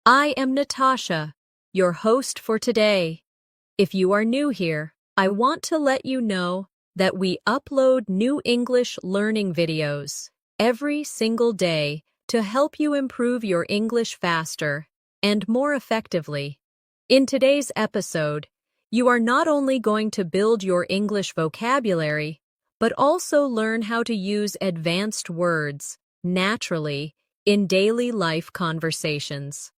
I am Natasha, your host for today. If you are new here, I want to let you know that we upload new English learning videos every single day to help you improve your English faster and more effectively. In today's episode, you are not only going to build your English vocabulary, but also learn how to use advanced words naturally in daily life conversations.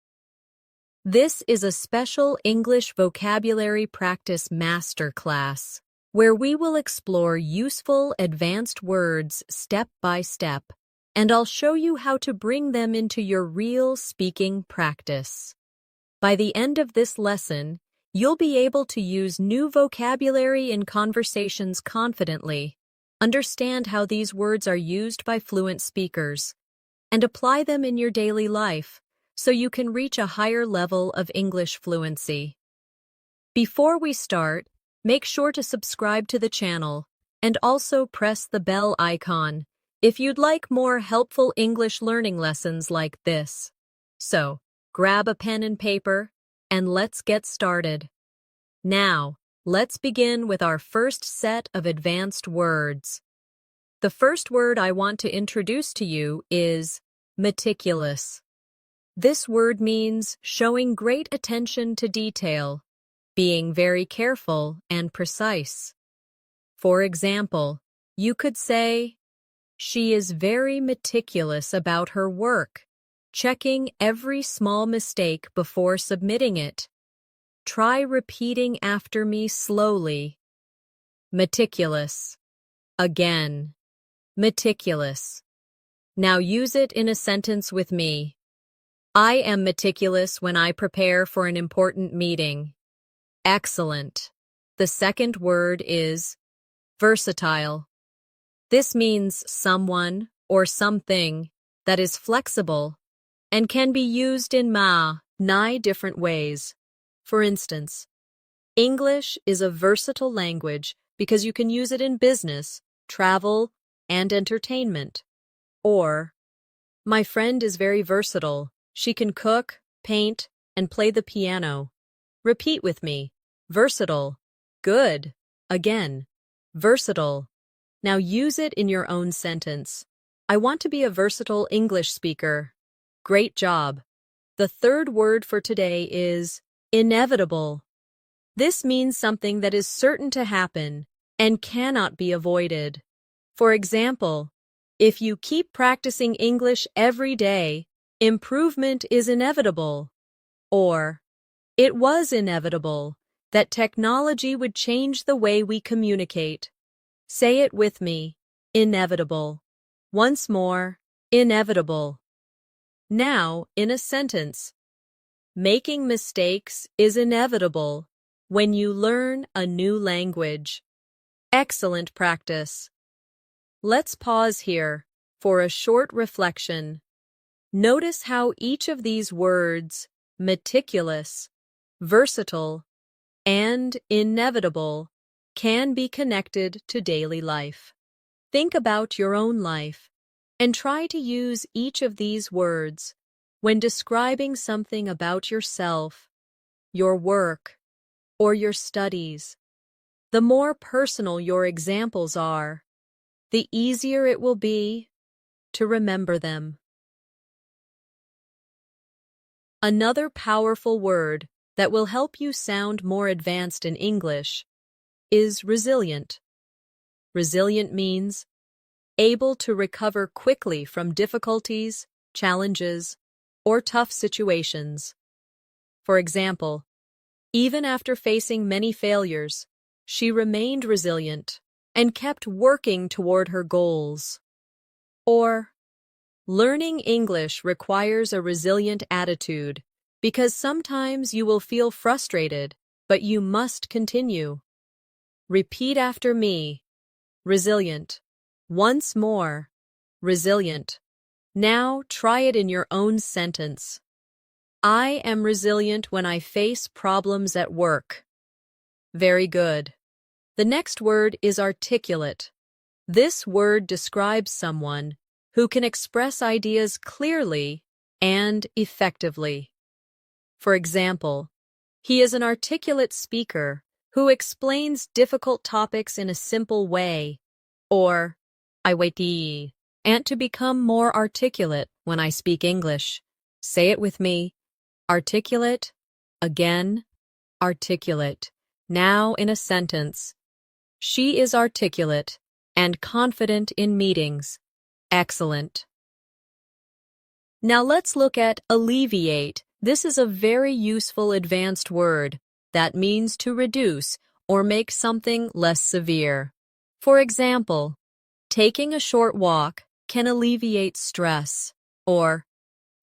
This is a special English vocabulary practice masterclass where we will explore useful advanced words step by step, and I'll show you how to bring them into your real speaking practice. By the end of this lesson, you'll be able to use new vocabulary in conversations confidently, understand how these words are used by fluent speakers, and apply them in your daily life so you can reach a higher level of English fluency. Before we start, make sure to subscribe to the channel and also press the bell icon if you'd like more helpful English learning lessons like this. So, grab a pen and paper and let's get started. Now, let's begin with our first set of advanced words. The first word I want to introduce to you is meticulous. This word means showing great attention to detail, being very careful and precise. For example, you could say, "She is very meticulous about her work, checking every small mistake before submitting it. Try repeating after me slowly." Meticulous. Again. Meticulous. Now use it in a sentence with me. I am meticulous when I prepare for an important meeting. Excellent. The second word is versatile. This means someone or something that is flexible and can be used in many different ways. For instance, English is a versatile language because you can use it in business, travel, and entertainment. Or, my friend is very versatile. She can cook, paint, and play the piano. Repeat with me. Versatile. Good. Again. Versatile. Now use it in your own sentence. I want to be a versatile English speaker. Great job. The third word for today is inevitable. This means something that is certain to happen and cannot be avoided. For example, if you keep practicing English every day, improvement is inevitable. Or, it was inevitable that technology would change the way we communicate. Say it with me. Inevitable. Once more, inevitable. Now, in a sentence. Making mistakes is inevitable when you learn a new language. Excellent practice. Let's pause here for a short reflection. Notice how each of these words, meticulous, versatile, and inevitable, can be connected to daily life. Think about your own life and try to use each of these words when describing something about yourself, your work, or your studies. The more personal your examples are, the easier it will be to remember them. Another powerful word that will help you sound more advanced in English is resilient. Resilient means able to recover quickly from difficulties, challenges, or tough situations. For example, even after facing many failures, she remained resilient and kept working toward her goals. Or, learning English requires a resilient attitude because sometimes you will feel frustrated, but you must continue. Repeat after me. Resilient. Once more. Resilient. Now try it in your own sentence. I am resilient when I face problems at work. Very good. The next word is articulate. This word describes someone who can express ideas clearly and effectively. For example, he is an articulate speaker who explains difficult topics in a simple way. Or, I wait and to become more articulate when I speak English. Say it with me. Articulate, again, articulate. Now in a sentence. She is articulate and confident in meetings. Excellent. Now let's look at alleviate. This is a very useful advanced word that means to reduce or make something less severe. For example, taking a short walk can alleviate stress, or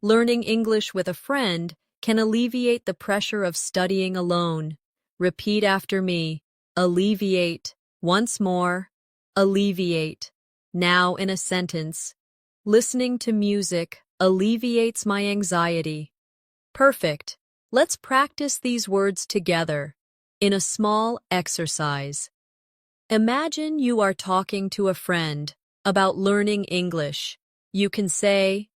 learning English with a friend can alleviate the pressure of studying alone. Repeat after me. Alleviate. Once more. Alleviate. Now in a sentence. Listening to music alleviates my anxiety. Perfect. Let's practice these words together in a small exercise. Imagine you are talking to a friend about learning English. You can say,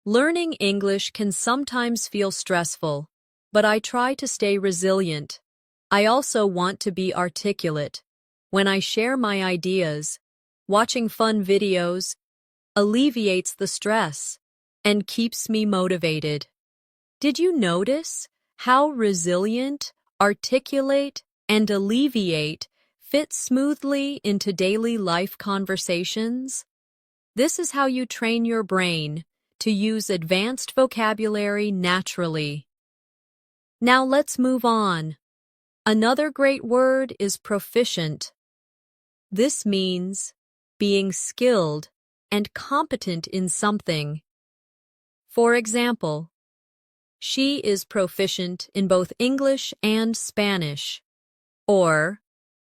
"Learning English can sometimes feel stressful, but I try to stay resilient. I also want to be articulate. When I share my ideas, watching fun videos alleviates the stress and keeps me motivated." Did you notice how resilient, articulate, and alleviate fit smoothly into daily life conversations? This is how you train your brain to use advanced vocabulary naturally. Now let's move on. Another great word is proficient. This means being skilled and competent in something. For example, she is proficient in both English and Spanish. Or,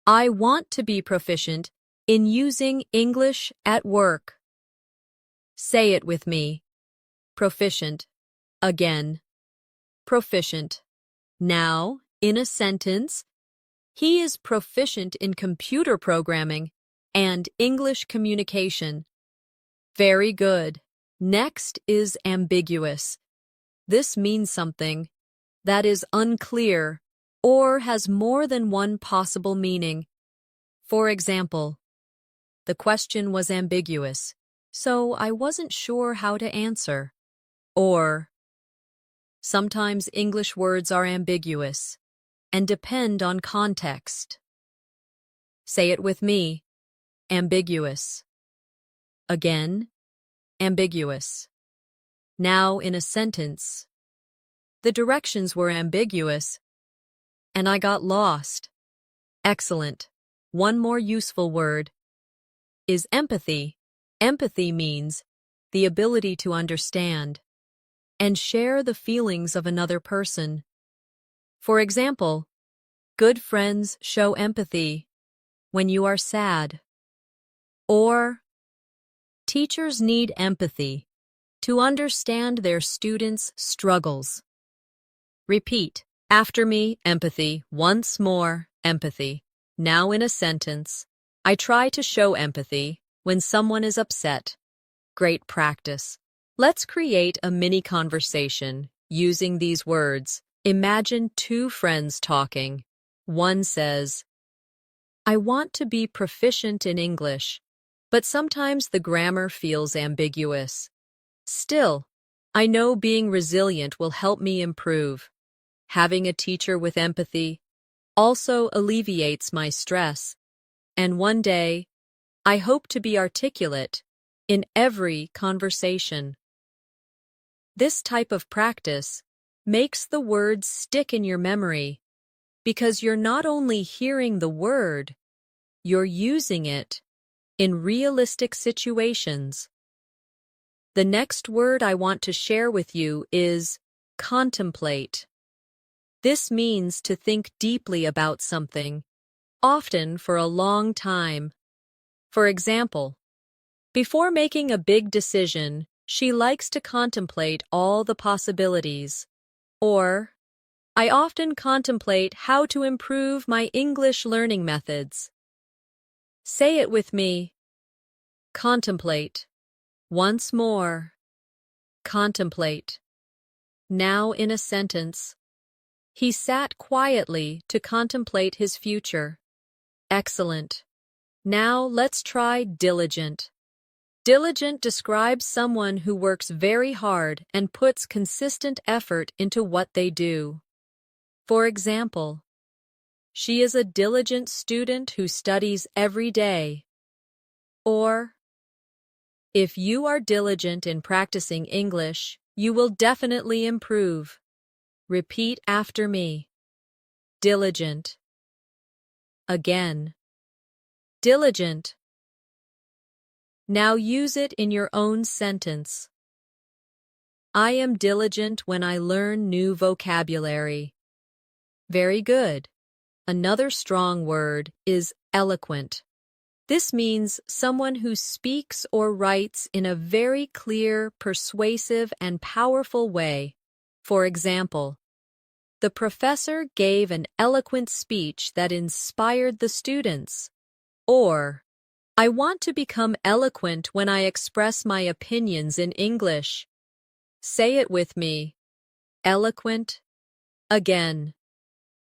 I want to be proficient in using English at work. Say it with me. Proficient. Again. Proficient. Now, in a sentence, he is proficient in computer programming and English communication. Very good. Next is ambiguous. This means something that is unclear or has more than one possible meaning. For example, the question was ambiguous, so I wasn't sure how to answer. Or, sometimes English words are ambiguous and depend on context. Say it with me. Ambiguous. Again, ambiguous. Now in a sentence. The directions were ambiguous, and I got lost. Excellent. One more useful word is empathy. Empathy means the ability to understand and share the feelings of another person. For example, good friends show empathy when you are sad. Or, teachers need empathy to understand their students' struggles. Repeat after me, empathy. Once more, empathy. Now in a sentence. I try to show empathy when someone is upset. Great practice. Let's create a mini conversation using these words. Imagine two friends talking. One says, I want to be proficient in English, but sometimes the grammar feels ambiguous. Still, I know being resilient will help me improve. Having a teacher with empathy also alleviates my stress. And one day, I hope to be articulate in every conversation. This type of practice makes the words stick in your memory because you're not only hearing the word, you're using it in realistic situations. The next word I want to share with you is contemplate. This means to think deeply about something, often for a long time. For example, before making a big decision, she likes to contemplate all the possibilities. Or, I often contemplate how to improve my English learning methods. Say it with me. Contemplate. Once more. Contemplate. Now in a sentence. He sat quietly to contemplate his future. Excellent. Now let's try diligent. Diligent describes someone who works very hard and puts consistent effort into what they do. For example, she is a diligent student who studies every day. Or, if you are diligent in practicing English, you will definitely improve. Repeat after me. Diligent. Again. Diligent. Now use it in your own sentence. I am diligent when I learn new vocabulary. Very good. Another strong word is eloquent. This means someone who speaks or writes in a very clear, persuasive, and powerful way. For example, the professor gave an eloquent speech that inspired the students. Or, I want to become eloquent when I express my opinions in English. Say it with me. Eloquent. Again.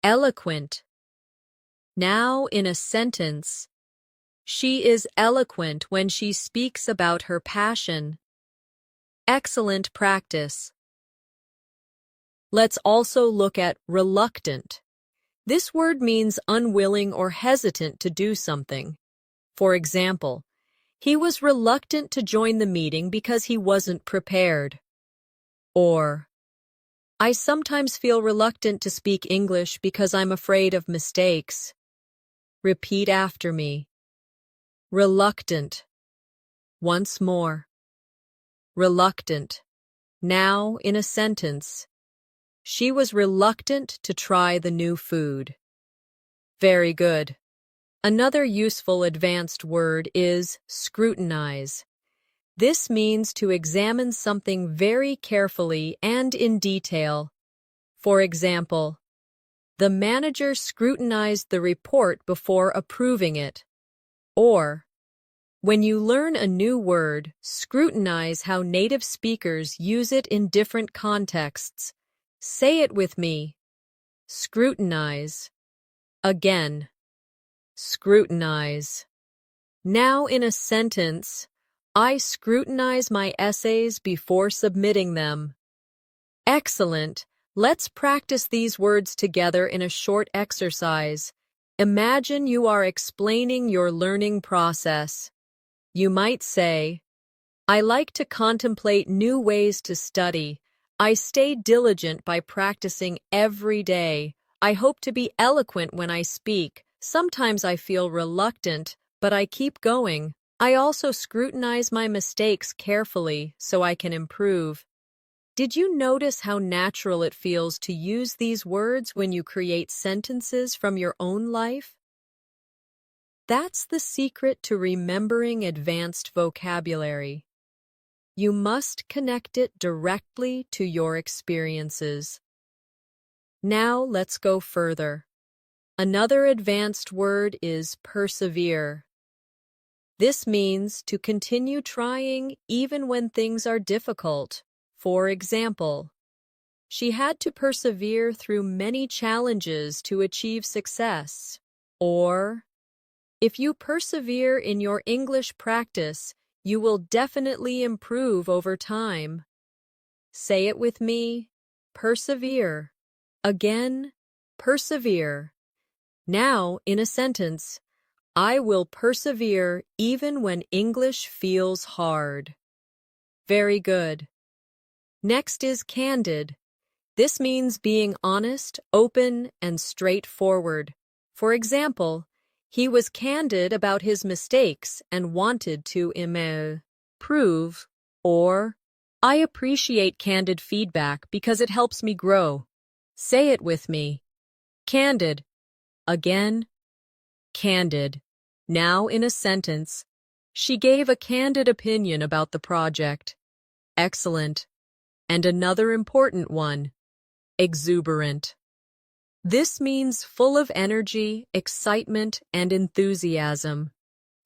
Eloquent. Now in a sentence. She is eloquent when she speaks about her passion. Excellent practice. Let's also look at reluctant. This word means unwilling or hesitant to do something. For example, he was reluctant to join the meeting because he wasn't prepared. Or, I sometimes feel reluctant to speak English because I'm afraid of mistakes. Repeat after me. Reluctant. Once more. Reluctant. Now in a sentence. She was reluctant to try the new food. Very good. Another useful advanced word is scrutinize. This means to examine something very carefully and in detail. For example, the manager scrutinized the report before approving it. Or, when you learn a new word, scrutinize how native speakers use it in different contexts. Say it with me. Scrutinize. Again. Scrutinize. Now in a sentence, I scrutinize my essays before submitting them. Excellent. Let's practice these words together in a short exercise. Imagine you are explaining your learning process. You might say, I like to contemplate new ways to study. I stay diligent by practicing every day. I hope to be eloquent when I speak. Sometimes I feel reluctant, but I keep going. I also scrutinize my mistakes carefully so I can improve. Did you notice how natural it feels to use these words when you create sentences from your own life? That's the secret to remembering advanced vocabulary. You must connect it directly to your experiences. Now let's go further. Another advanced word is persevere. This means to continue trying even when things are difficult. For example, she had to persevere through many challenges to achieve success. Or, if you persevere in your English practice, you will definitely improve over time. Say it with me. Persevere. Again, persevere. Now, in a sentence, I will persevere even when English feels hard. Very good. Next is candid. This means being honest, open, and straightforward. For example, he was candid about his mistakes and wanted to improve. Or, I appreciate candid feedback because it helps me grow. Say it with me. Candid. Again. Candid. Now in a sentence, she gave a candid opinion about the project. Excellent. And another important one. Exuberant. This means full of energy, excitement, and enthusiasm.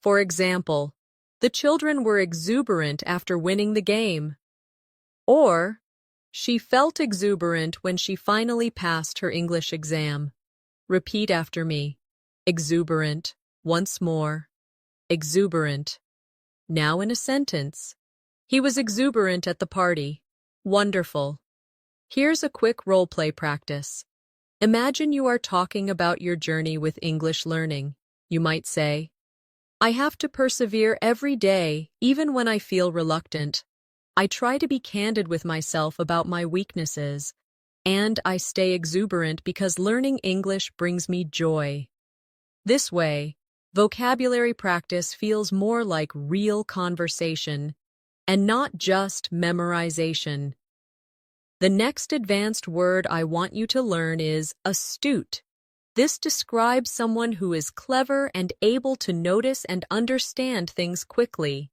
For example, the children were exuberant after winning the game. Or, She felt exuberant when she finally passed her English exam. Repeat after me. Exuberant. Once more. Exuberant. Now in a sentence. He was exuberant at the party. Wonderful. Here's a quick role-play practice. Imagine you are talking about your journey with English learning. You might say, I have to persevere every day, even when I feel reluctant. I try to be candid with myself about my weaknesses, and I stay exuberant because learning English brings me joy. This way, vocabulary practice feels more like real conversation and not just memorization. The next advanced word I want you to learn is astute. This describes someone who is clever and able to notice and understand things quickly.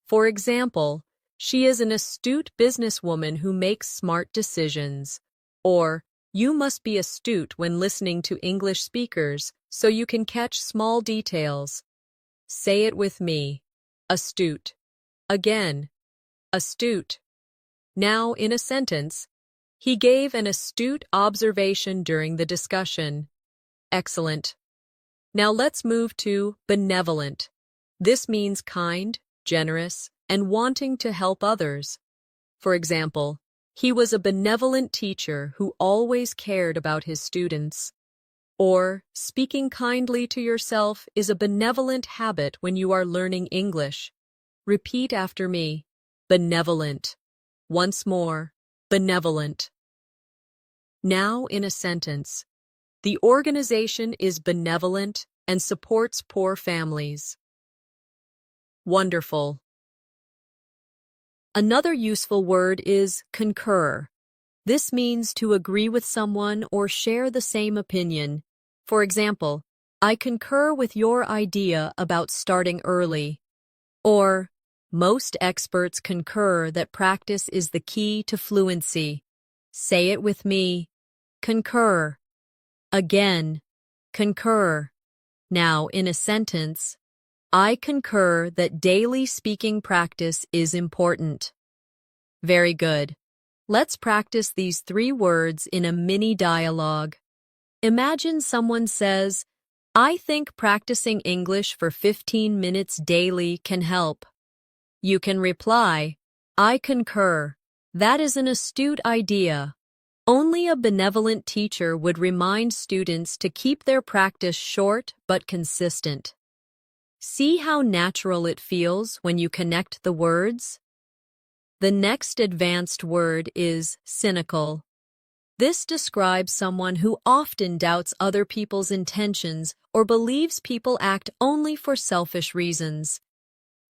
For example, she is an astute businesswoman who makes smart decisions. Or, you must be astute when listening to English speakers so you can catch small details. Say it with me. Astute. Again. Astute. Now, in a sentence, he gave an astute observation during the discussion. Excellent. Now let's move to benevolent. This means kind, generous, and wanting to help others. For example, he was a benevolent teacher who always cared about his students. Or, speaking kindly to yourself is a benevolent habit when you are learning English. Repeat after me. Benevolent. Once more. Benevolent. Now in a sentence. The organization is benevolent and supports poor families. Wonderful. Another useful word is concur. This means to agree with someone or share the same opinion. For example, I concur with your idea about starting early. Or, most experts concur that practice is the key to fluency. Say it with me. Concur. Again. Concur. Now, in a sentence, I concur that daily speaking practice is important. Very good. Let's practice these 3 words in a mini dialogue. Imagine someone says, I think practicing English for 15 minutes daily can help. You can reply, I concur. That is an astute idea. Only a benevolent teacher would remind students to keep their practice short but consistent. See how natural it feels when you connect the words? The next advanced word is cynical. This describes someone who often doubts other people's intentions or believes people act only for selfish reasons.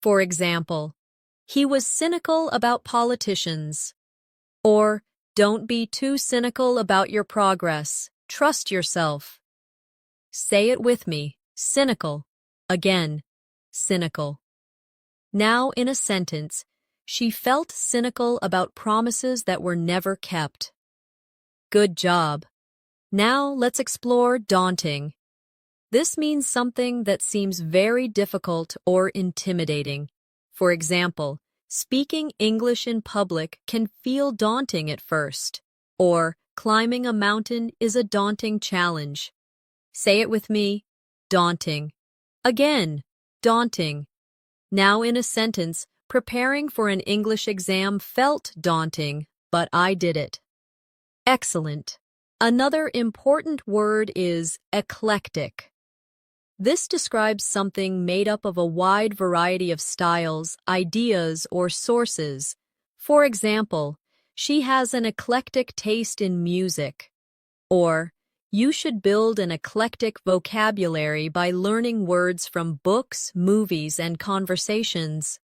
For example, he was cynical about politicians. Or, don't be too cynical about your progress. Trust yourself. Say it with me. Cynical. Again. Cynical. Now, in a sentence, she felt cynical about promises that were never kept. Good job. Now, let's explore daunting. This means something that seems very difficult or intimidating. For example, speaking English in public can feel daunting at first, or climbing a mountain is a daunting challenge. Say it with me. Daunting. Again. Daunting. Now in a sentence, preparing for an English exam felt daunting, but I did it. Excellent. Another important word is eclectic. This describes something made up of a wide variety of styles, ideas, or sources. For example, she has an eclectic taste in music. Or, you should build an eclectic vocabulary by learning words from books, movies, and conversations.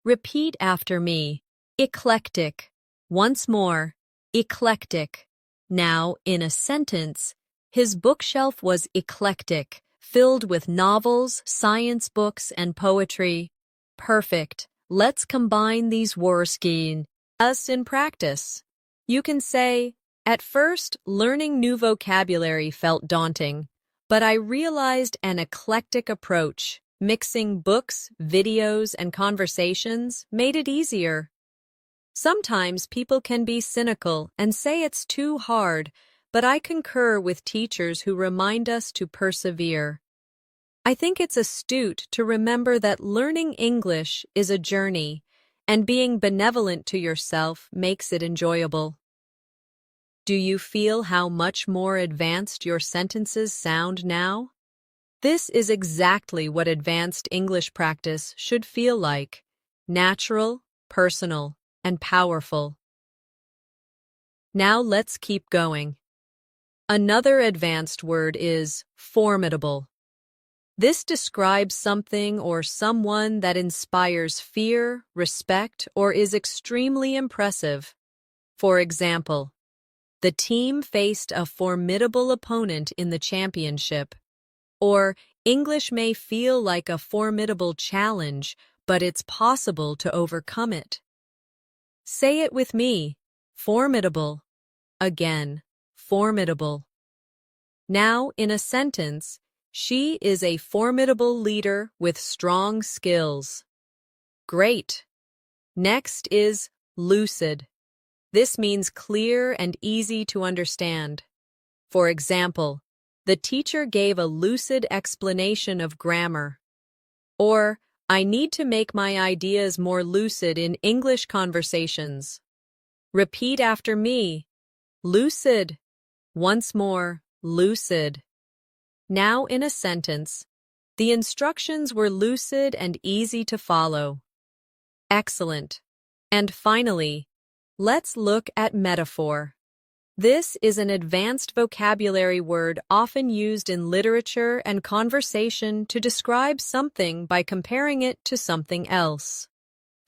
Repeat after me. Eclectic. Once more. Eclectic. Now, in a sentence, his bookshelf was eclectic, filled with novels, science books, and poetry. Perfect. Let's combine these words in practice. You can say, at first, learning new vocabulary felt daunting, but I realized an eclectic approach, mixing books, videos, and conversations, made it easier. Sometimes people can be cynical and say it's too hard, but I concur with teachers who remind us to persevere. I think it's astute to remember that learning English is a journey, and being benevolent to yourself makes it enjoyable. Do you feel how much more advanced your sentences sound now? This is exactly what advanced English practice should feel like: natural, personal, and powerful. Now let's keep going. Another advanced word is formidable. This describes something or someone that inspires fear, respect, or is extremely impressive. For example, the team faced a formidable opponent in the championship. Or, English may feel like a formidable challenge, but it's possible to overcome it. Say it with me: formidable. Again, formidable. Now, in a sentence, she is a formidable leader with strong skills. Great. Next is lucid. This means clear and easy to understand. For example, the teacher gave a lucid explanation of grammar. Or, I need to make my ideas more lucid in English conversations. Repeat after me: lucid. Once more, lucid. Now in a sentence, the instructions were lucid and easy to follow. Excellent. And finally, let's look at metaphor. This is an advanced vocabulary word often used in literature and conversation to describe something by comparing it to something else.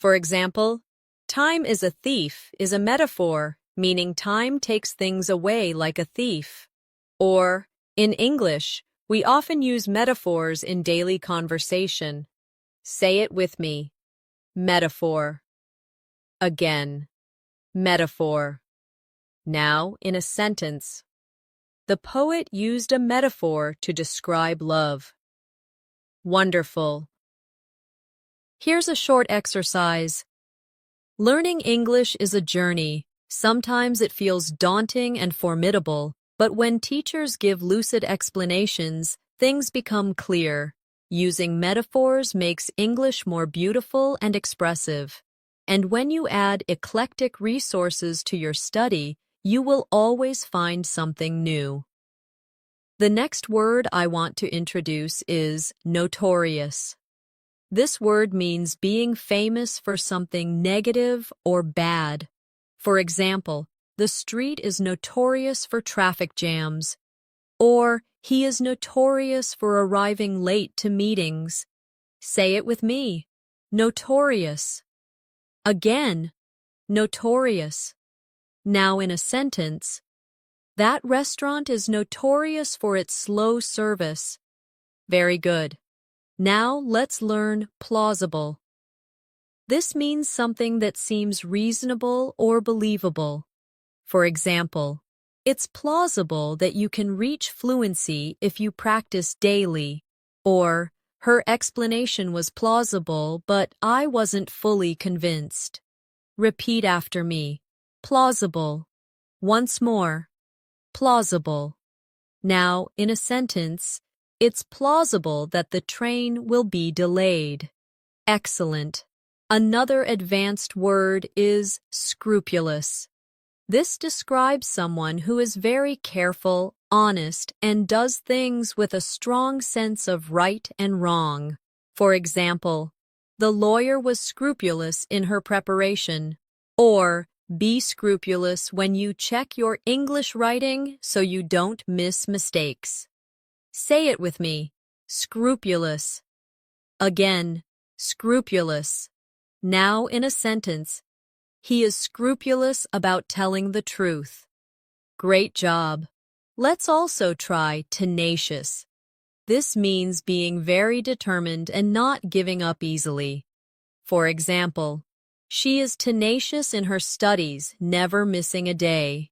For example, time is a thief is a metaphor, meaning time takes things away like a thief. Or, in English, we often use metaphors in daily conversation. Say it with me: metaphor. Again, metaphor. Now, in a sentence, the poet used a metaphor to describe love. Wonderful. Here's a short exercise. Learning English is a journey. Sometimes it feels daunting and formidable, but when teachers give lucid explanations, things become clear. Using metaphors makes English more beautiful and expressive. And when you add eclectic resources to your study, you will always find something new. The next word I want to introduce is notorious. This word means being famous for something negative or bad. For example, the street is notorious for traffic jams. Or, he is notorious for arriving late to meetings. Say it with me: notorious. Again, notorious. Now in a sentence, that restaurant is notorious for its slow service. Very good. Now let's learn plausible. This means something that seems reasonable or believable. For example, it's plausible that you can reach fluency if you practice daily. Or, her explanation was plausible, but I wasn't fully convinced. Repeat after me: plausible. Once more, plausible. Now, in a sentence, it's plausible that the train will be delayed. Excellent. Another advanced word is scrupulous. This describes someone who is very careful, honest, and does things with a strong sense of right and wrong. For example, the lawyer was scrupulous in her preparation. Or, be scrupulous when you check your English writing so you don't miss mistakes. Say it with me: scrupulous. Again, scrupulous. Now in a sentence, he is scrupulous about telling the truth. Great job. Let's also try tenacious. This means being very determined and not giving up easily. For example, she is tenacious in her studies, never missing a day.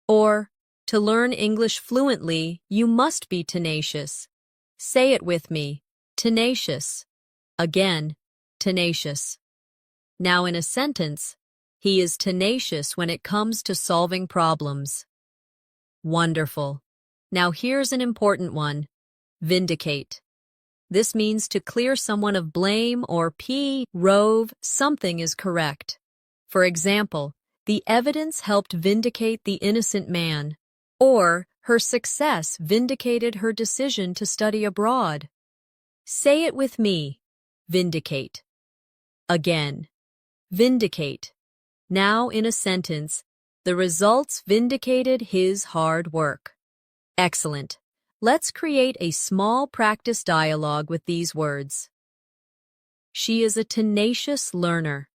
Or, to learn English fluently, you must be tenacious. Say it with me: tenacious. Again, tenacious. Now in a sentence, He is tenacious when it comes to solving problems. Wonderful. Now here's an important one. Vindicate. This means to clear someone of blame or prove something is correct. For example, the evidence helped vindicate the innocent man, or her success vindicated her decision to study abroad. Say it with me. Vindicate. Again. Vindicate. Now in a sentence, the results vindicated his hard work. Excellent. Let's create a small practice dialogue with these words. She is a tenacious learner.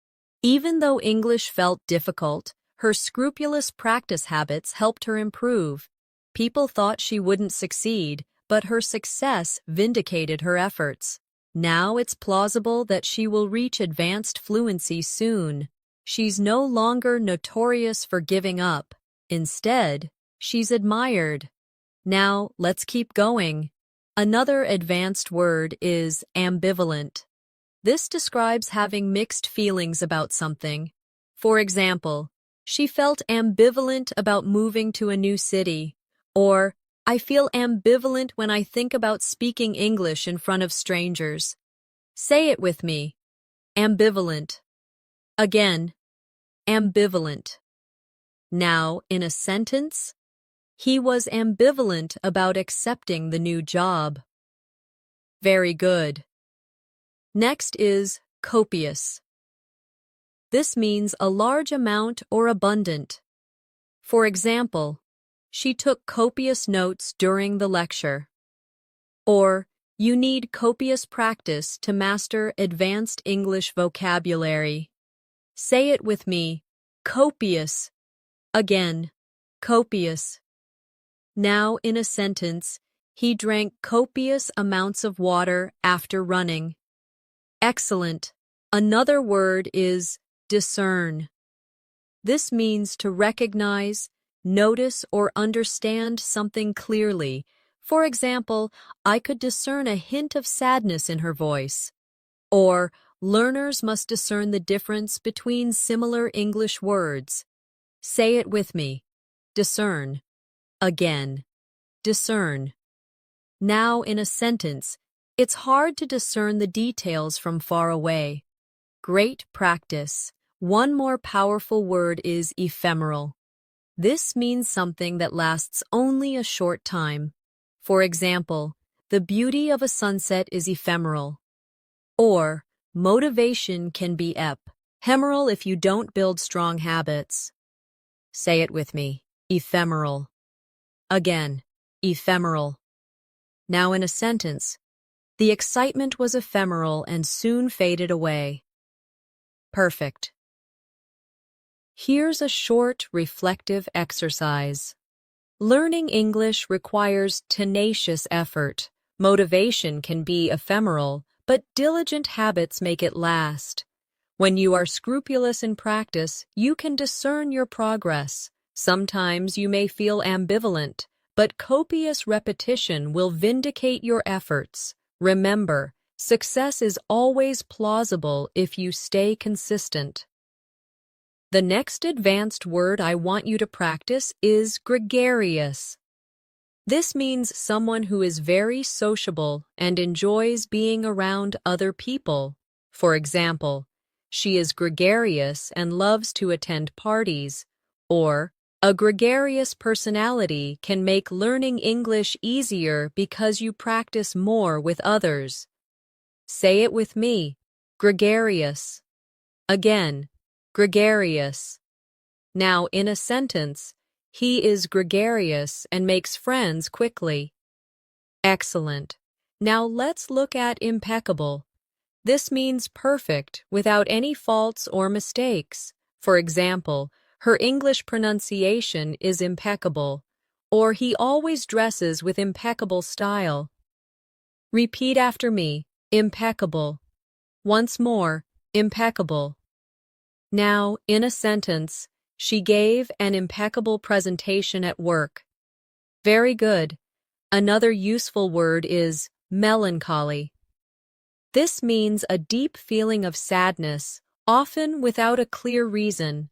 Even though English felt difficult, her scrupulous practice habits helped her improve. People thought she wouldn't succeed, but her success vindicated her efforts. Now it's plausible that she will reach advanced fluency soon. She's no longer notorious for giving up. Instead, she's admired. Now, let's keep going. Another advanced word is ambivalent. This describes having mixed feelings about something. For example, she felt ambivalent about moving to a new city, or I feel ambivalent when I think about speaking English in front of strangers. Say it with me. Ambivalent. Again, ambivalent. Now, in a sentence, he was ambivalent about accepting the new job. Very good. Next is copious. This means a large amount or abundant. For example, she took copious notes during the lecture. Or, you need copious practice to master advanced English vocabulary. Say it with me. Copious. Again, copious. Now, in a sentence, he drank copious amounts of water after running. Excellent. Another word is discern. This means to recognize, notice, or understand something clearly. For example, I could discern a hint of sadness in her voice. Or, learners must discern the difference between similar English words. Say it with me. Discern. Again. Discern. Now, in a sentence, it's hard to discern the details from far away. Great practice. One more powerful word is ephemeral. This means something that lasts only a short time. For example, the beauty of a sunset is ephemeral. Or, motivation can be ephemeral if you don't build strong habits. Say it with me. Ephemeral. Again, ephemeral. Now in a sentence, the excitement was ephemeral and soon faded away. Perfect. Here's a short, reflective exercise. Learning English requires tenacious effort. Motivation can be ephemeral, but diligent habits make it last. When you are scrupulous in practice, you can discern your progress. Sometimes you may feel ambivalent, but copious repetition will vindicate your efforts. Remember, success is always plausible if you stay consistent. The next advanced word I want you to practice is gregarious. This means someone who is very sociable and enjoys being around other people. For example, she is gregarious and loves to attend parties. Or, a gregarious personality can make learning English easier because you practice more with others. Say it with me. Gregarious. Again, gregarious. Now, in a sentence, he is gregarious and makes friends quickly. Excellent. Now let's look at impeccable. This means perfect, without any faults or mistakes. For example, her English pronunciation is impeccable, or he always dresses with impeccable style. Repeat after me. Impeccable. Once more, impeccable. Now, in a sentence, she gave an impeccable presentation at work. Very good. Another useful word is melancholy. This means a deep feeling of sadness, often without a clear reason.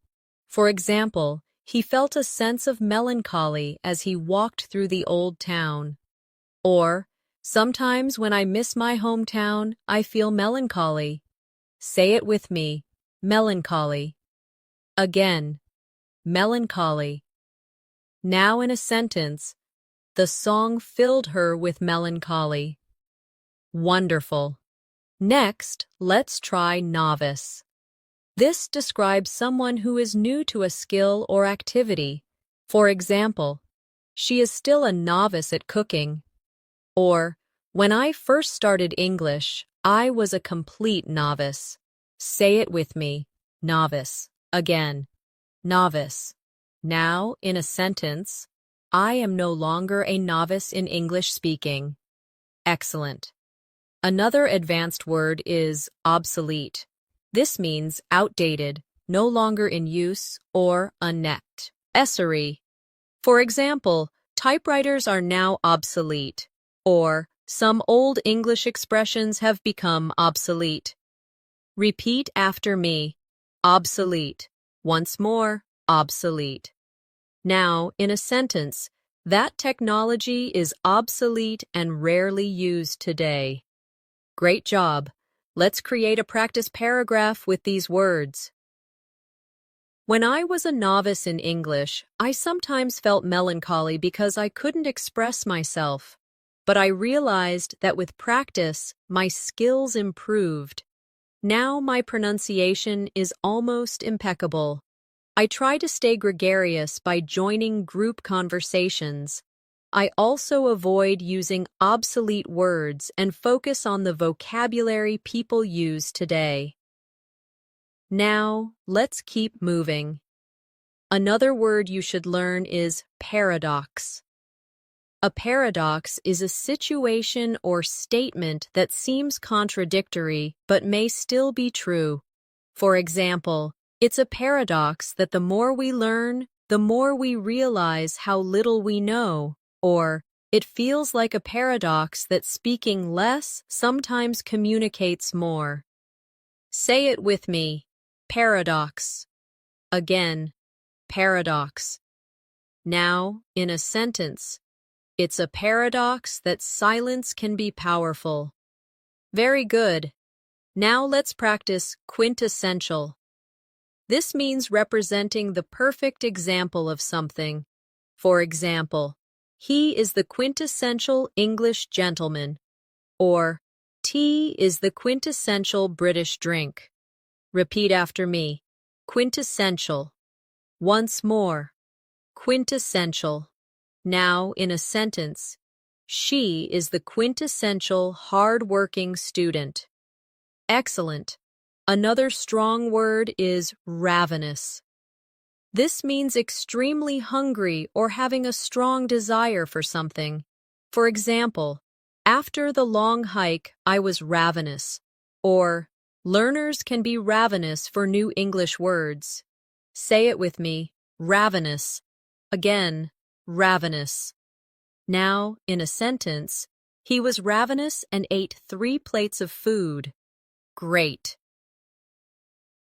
For example, he felt a sense of melancholy as he walked through the old town. Or, sometimes when I miss my hometown, I feel melancholy. Say it with me, melancholy. Again, melancholy. Now in a sentence, the song filled her with melancholy. Wonderful. Next, let's try novice. This describes someone who is new to a skill or activity. For example, she is still a novice at cooking. Or, when I first started English, I was a complete novice. Say it with me, novice. Again, novice. Now, in a sentence, I am no longer a novice in English speaking. Excellent. Another advanced word is obsolete. This means outdated, no longer in use, or unnecessary. For example, typewriters are now obsolete, or some old English expressions have become obsolete. Repeat after me. Obsolete. Once more, obsolete. Now, in a sentence, that technology is obsolete and rarely used today. Great job. Let's create a practice paragraph with these words. When I was a novice in English, I sometimes felt melancholy because I couldn't express myself. But I realized that with practice, my skills improved. Now my pronunciation is almost impeccable. I try to stay gregarious by joining group conversations. I also avoid using obsolete words and focus on the vocabulary people use today. Now, let's keep moving. Another word you should learn is paradox. A paradox is a situation or statement that seems contradictory but may still be true. For example, it's a paradox that the more we learn, the more we realize how little we know. Or, it feels like a paradox that speaking less sometimes communicates more. Say it with me. Paradox. Again, paradox. Now, in a sentence, it's a paradox that silence can be powerful. Very good. Now let's practice quintessential. This means representing the perfect example of something. For example, he is the quintessential English gentleman, or tea is the quintessential British drink. Repeat after me. Quintessential. Once more. Quintessential. Now, in a sentence, she is the quintessential hard-working student. Excellent. Another strong word is ravenous. This means extremely hungry or having a strong desire for something. For example, after the long hike, I was ravenous. Or, learners can be ravenous for new English words. Say it with me, ravenous. Again, ravenous. Now, in a sentence, he was ravenous and ate 3 plates of food. Great.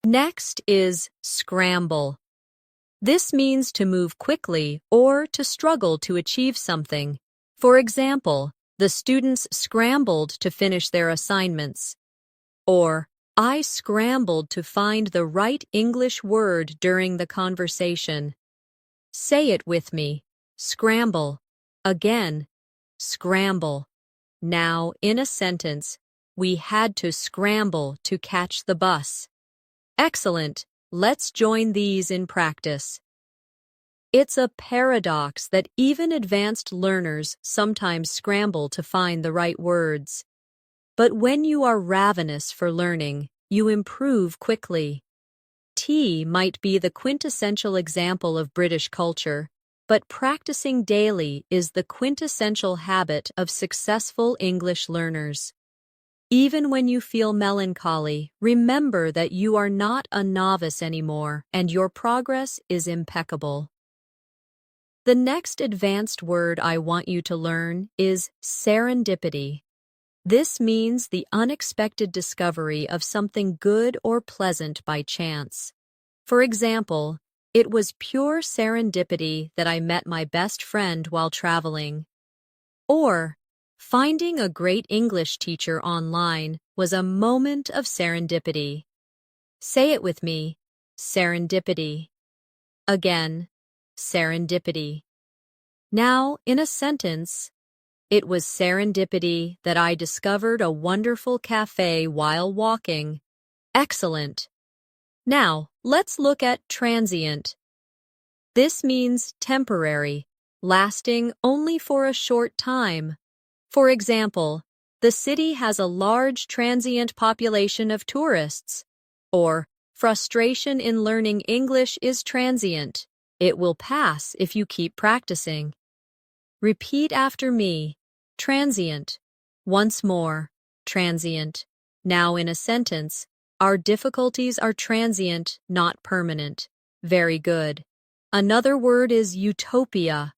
Next is scramble. This means to move quickly or to struggle to achieve something. For example, the students scrambled to finish their assignments. Or, I scrambled to find the right English word during the conversation. Say it with me. Scramble. Again, scramble. Now, in a sentence, we had to scramble to catch the bus. Excellent. Let's join these in practice. It's a paradox that even advanced learners sometimes scramble to find the right words. But when you are ravenous for learning, you improve quickly. Tea might be the quintessential example of British culture, but practicing daily is the quintessential habit of successful English learners. Even when you feel melancholy, remember that you are not a novice anymore and your progress is impeccable. The next advanced word I want you to learn is serendipity. This means the unexpected discovery of something good or pleasant by chance. For example, It was pure serendipity that I met my best friend while traveling. Or, finding a great English teacher online was a moment of serendipity. Say it with me, serendipity. Again, serendipity. Now, in a sentence, it was serendipity that I discovered a wonderful cafe while walking. Excellent. Now, let's look at transient. This means temporary, lasting only for a short time. For example, the city has a large transient population of tourists. Or, frustration in learning English is transient. It will pass if you keep practicing. Repeat after me. Transient. Once more. Transient. Now in a sentence, our difficulties are transient, not permanent. Very good. Another word is utopia.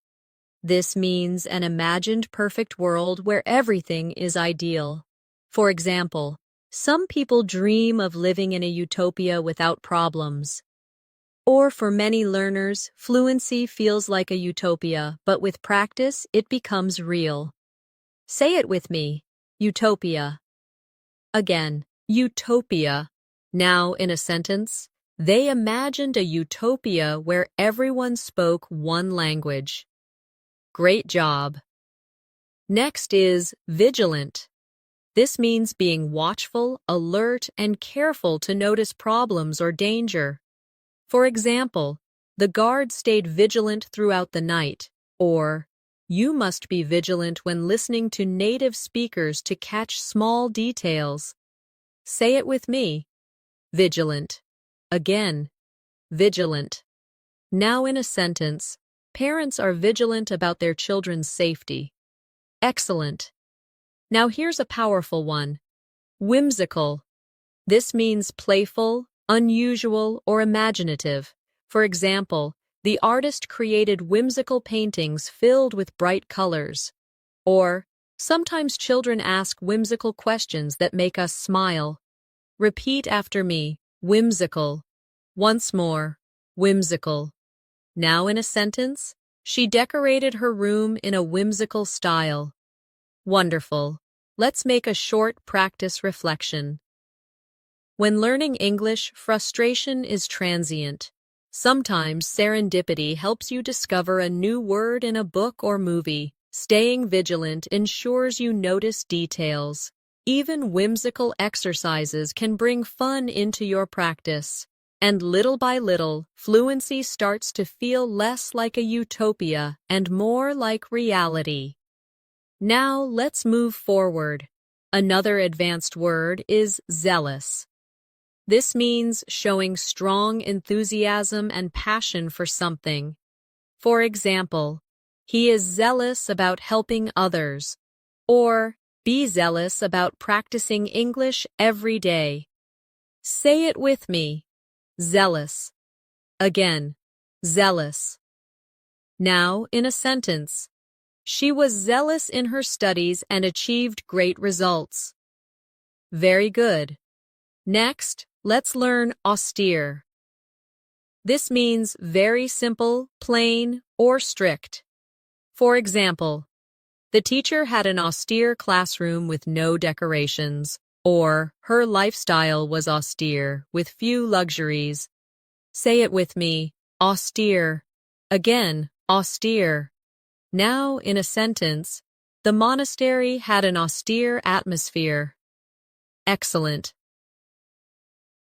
This means an imagined perfect world where everything is ideal. For example, some people dream of living in a utopia without problems. Or for many learners, fluency feels like a utopia, but with practice, it becomes real. Say it with me, utopia. Again, utopia. Now, in a sentence, they imagined a utopia where everyone spoke one language. Great job. Next is vigilant. This means being watchful, alert, and careful to notice problems or danger. For example, the guard stayed vigilant throughout the night, or you must be vigilant when listening to native speakers to catch small details. Say it with me. Vigilant. Again, vigilant. Now in a sentence, parents are vigilant about their children's safety. Excellent. Now here's a powerful one. Whimsical. This means playful, unusual, or imaginative. For example, the artist created whimsical paintings filled with bright colors. Or, sometimes children ask whimsical questions that make us smile. Repeat after me, whimsical. Once more, whimsical. Now in a sentence, she decorated her room in a whimsical style. Wonderful. Let's make a short practice reflection. When learning English, frustration is transient. Sometimes serendipity helps you discover a new word in a book or movie. Staying vigilant ensures you notice details. Even whimsical exercises can bring fun into your practice. And little by little, fluency starts to feel less like a utopia and more like reality. Now let's move forward. Another advanced word is zealous. This means showing strong enthusiasm and passion for something. For example, he is zealous about helping others. Or, be zealous about practicing English every day. Say it with me. Zealous. Again, zealous. Now in a sentence. She was zealous in her studies and achieved great results. Very good. Next, let's learn austere. This means very simple, plain, or strict. For example, the teacher had an austere classroom with no decorations, or her lifestyle was austere with few luxuries. Say it with me, austere. Again, austere. Now, in a sentence, the monastery had an austere atmosphere. Excellent.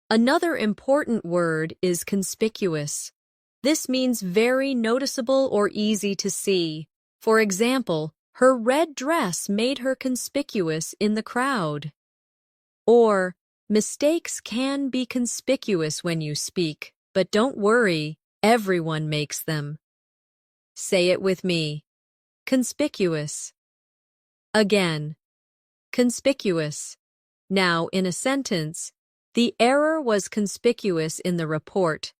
Another important word is conspicuous. This means very noticeable or easy to see. For example, her red dress made her conspicuous in the crowd. Or, mistakes can be conspicuous when you speak, but don't worry, everyone makes them. Say it with me. Conspicuous. Again, conspicuous. Now, in a sentence, the error was conspicuous in the report.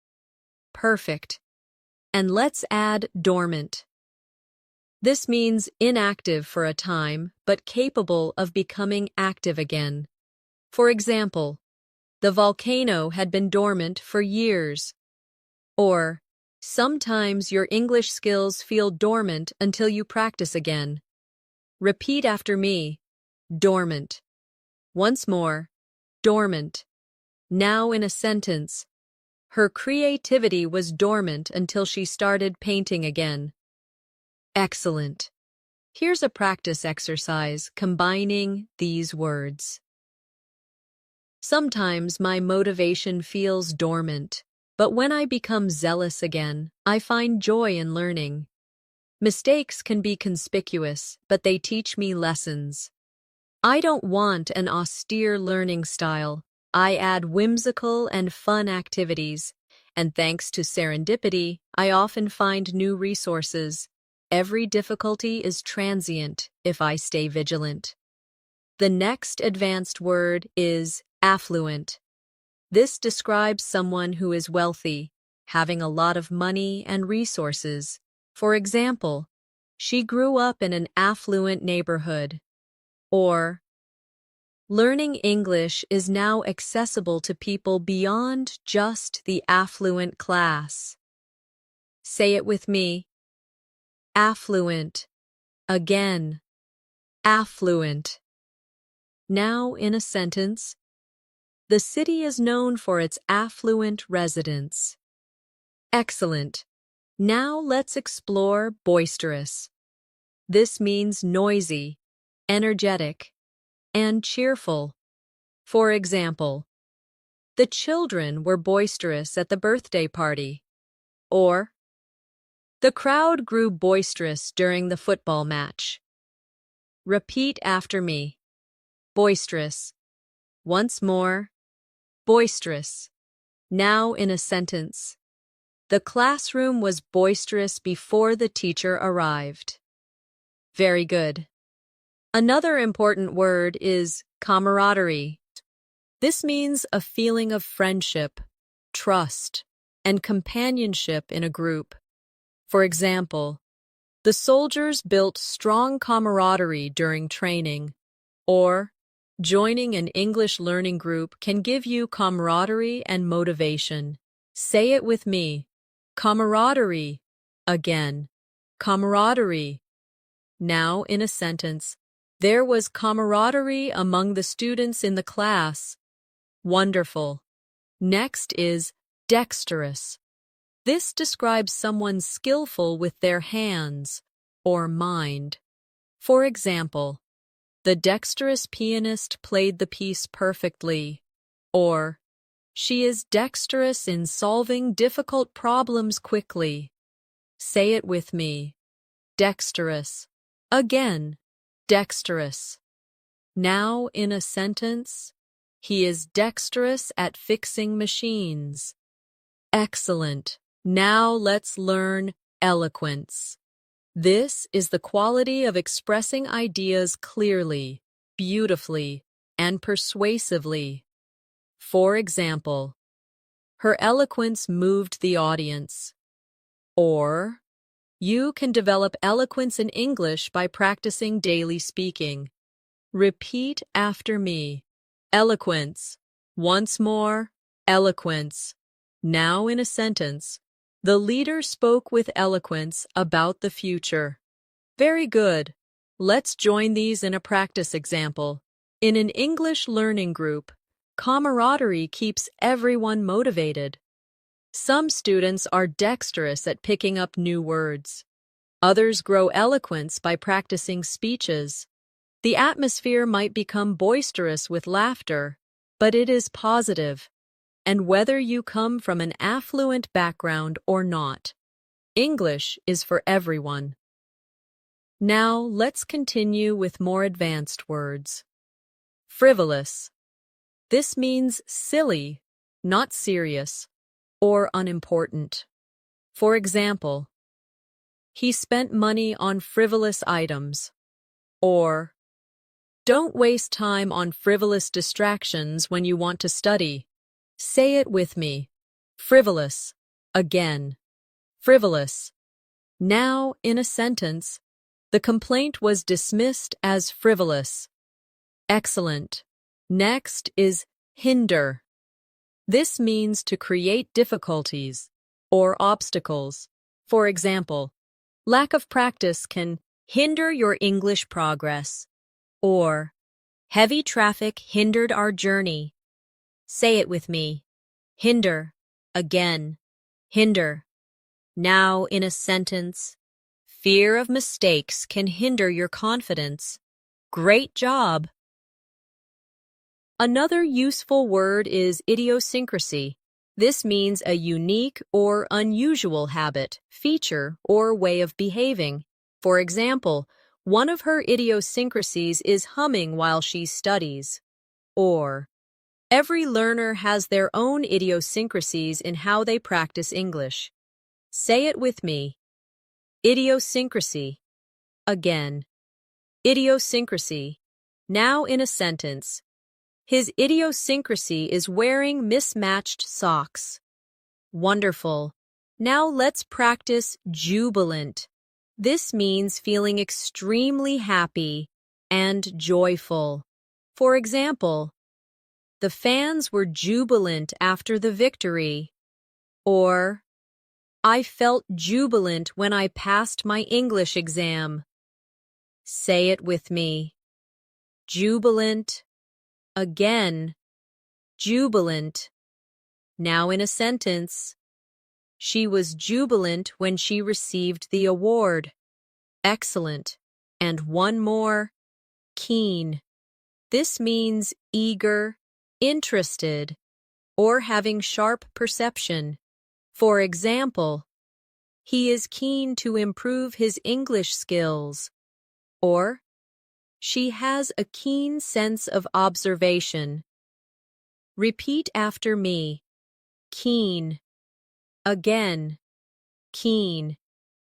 Perfect. And let's add dormant. This means inactive for a time, but capable of becoming active again. For example, the volcano had been dormant for years. Or, Sometimes your English skills feel dormant until you practice again. Repeat after me. Dormant. Once more. Dormant. Now in a sentence. Her creativity was dormant until she started painting again. Excellent. Here's a practice exercise combining these words. Sometimes my motivation feels dormant, but when I become zealous again, I find joy in learning. Mistakes can be conspicuous, but they teach me lessons. I don't want an austere learning style. I add whimsical and fun activities, and thanks to serendipity, I often find new resources. Every difficulty is transient if I stay vigilant. The next advanced word is affluent. This describes someone who is wealthy, having a lot of money and resources. For example, she grew up in an affluent neighborhood. Or, learning English is now accessible to people beyond just the affluent class. Say it with me. Affluent. Again. Affluent. Now in a sentence. The city is known for its affluent residents. Excellent. Now let's explore boisterous. This means noisy, energetic, and cheerful. For example, the children were boisterous at the birthday party. Or, the crowd grew boisterous during the football match. Repeat after me. Boisterous. Once more. Boisterous. Now in a sentence. The classroom was boisterous before the teacher arrived. Very good. Another important word is camaraderie. This means a feeling of friendship, trust, and companionship in a group. For example, the soldiers built strong camaraderie during training. Or, joining an English learning group can give you camaraderie and motivation. Say it with me. Camaraderie. Again. Camaraderie. Now in a sentence. There was camaraderie among the students in the class. Wonderful. Next is dexterous. This describes someone skillful with their hands or mind. For example, the dexterous pianist played the piece perfectly. Or, she is dexterous in solving difficult problems quickly. Say it with me. Dexterous. Again, dexterous. Now in a sentence, he is dexterous at fixing machines. Excellent. Now let's learn eloquence. This is the quality of expressing ideas clearly, beautifully, and persuasively. For example, her eloquence moved the audience. Or, you can develop eloquence in English by practicing daily speaking. Repeat after me. Eloquence. Once more, eloquence. Now in a sentence. The leader spoke with eloquence about the future. Very good. Let's join these in a practice example. In an English learning group, camaraderie keeps everyone motivated. Some students are dexterous at picking up new words. Others grow eloquence by practicing speeches. The atmosphere might become boisterous with laughter, but it is positive. And whether you come from an affluent background or not, English is for everyone. Now let's continue with more advanced words. Frivolous. This means silly, not serious, or unimportant. For example, he spent money on frivolous items. Or, don't waste time on frivolous distractions when you want to study. Say it with me. Frivolous. Again. Frivolous. Now, in a sentence, the complaint was dismissed as frivolous. Excellent. Next is hinder. This means to create difficulties, or obstacles. For example, lack of practice can hinder your English progress, or heavy traffic hindered our journey. Say it with me. Hinder. Again. Hinder. Now in a sentence. Fear of mistakes can hinder your confidence. Great job. Another useful word is idiosyncrasy. This means a unique or unusual habit, feature, or way of behaving. For example, one of her idiosyncrasies is humming while she studies. Or, every learner has their own idiosyncrasies in how they practice English. Say it with me. Idiosyncrasy. Again. Idiosyncrasy. Now in a sentence. His idiosyncrasy is wearing mismatched socks. Wonderful. Now let's practice jubilant. This means feeling extremely happy and joyful. For example, the fans were jubilant after the victory. Or, I felt jubilant when I passed my English exam. Say it with me. Jubilant. Again. Jubilant. Now in a sentence. She was jubilant when she received the award. Excellent. And one more. Keen. This means eager, interested, or having sharp perception. For example, he is keen to improve his English skills. Or, she has a keen sense of observation. Repeat after me. Keen. Again. Keen.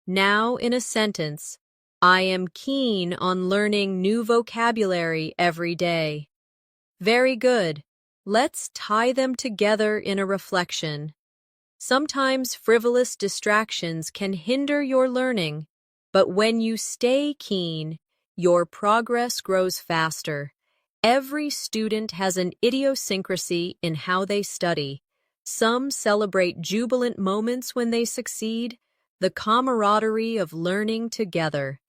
Now in a sentence. I am keen on learning new vocabulary every day. Very good. Let's tie them together in a reflection. Sometimes frivolous distractions can hinder your learning, but when you stay keen, your progress grows faster. Every student has an idiosyncrasy in how they study. Some celebrate jubilant moments when they succeed, the camaraderie of learning together,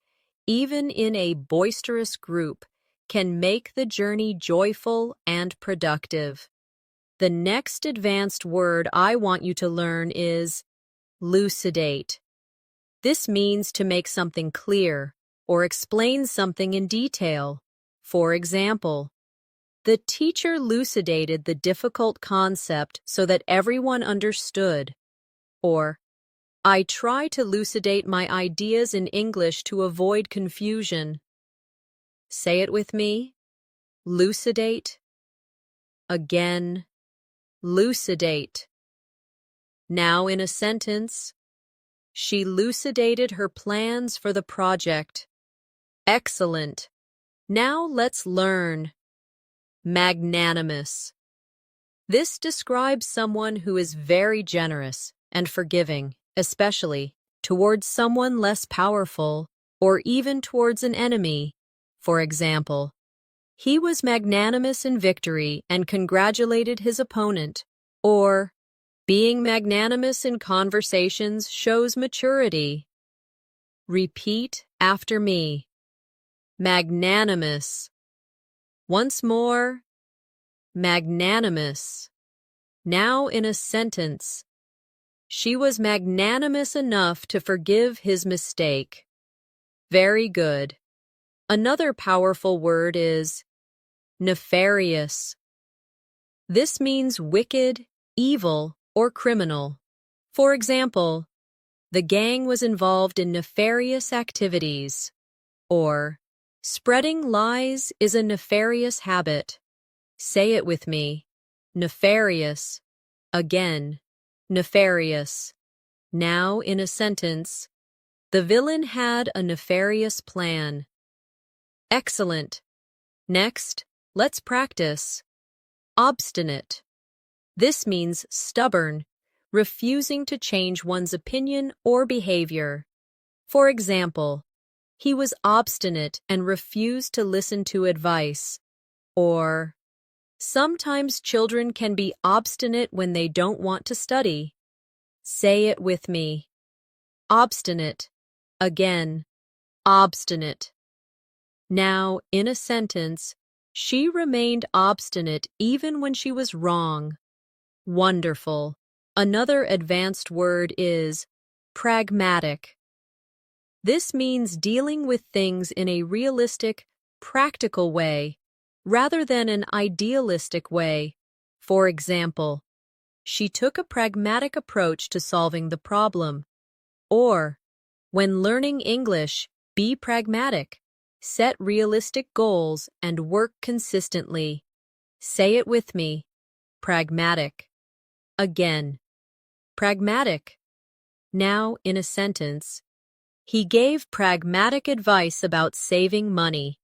even in a boisterous group, can make the journey joyful and productive. The next advanced word I want you to learn is elucidate. This means to make something clear or explain something in detail. For example, the teacher elucidated the difficult concept so that everyone understood. Or, I try to elucidate my ideas in English to avoid confusion. Say it with me. Elucidate. Again. Elucidate. Now in a sentence. She elucidated her plans for the project. Excellent. Now let's learn. Magnanimous. This describes someone who is very generous and forgiving, especially towards someone less powerful or even towards an enemy. For example, he was magnanimous in victory and congratulated his opponent. Or, being magnanimous in conversations shows maturity. Repeat after me. Magnanimous. Once more. Magnanimous. Now in a sentence. She was magnanimous enough to forgive his mistake. Very good. Another powerful word is nefarious. This means wicked, evil, or criminal. For example, the gang was involved in nefarious activities. Or, spreading lies is a nefarious habit. Say it with me. Nefarious. Again. Nefarious. Now in a sentence. The villain had a nefarious plan. Excellent. Next, let's practice. Obstinate. This means stubborn, refusing to change one's opinion or behavior. For example, he was obstinate and refused to listen to advice. Or, sometimes children can be obstinate when they don't want to study. Say it with me. Obstinate. Again. Obstinate. Now, in a sentence, she remained obstinate even when she was wrong. Wonderful. Another advanced word is pragmatic. This means dealing with things in a realistic, practical way, rather than an idealistic way. For example, she took a pragmatic approach to solving the problem. Or, when learning English, be pragmatic. Set realistic goals and work consistently. Say it with me. Pragmatic. Again. Pragmatic. Now, in a sentence, he gave pragmatic advice about saving money.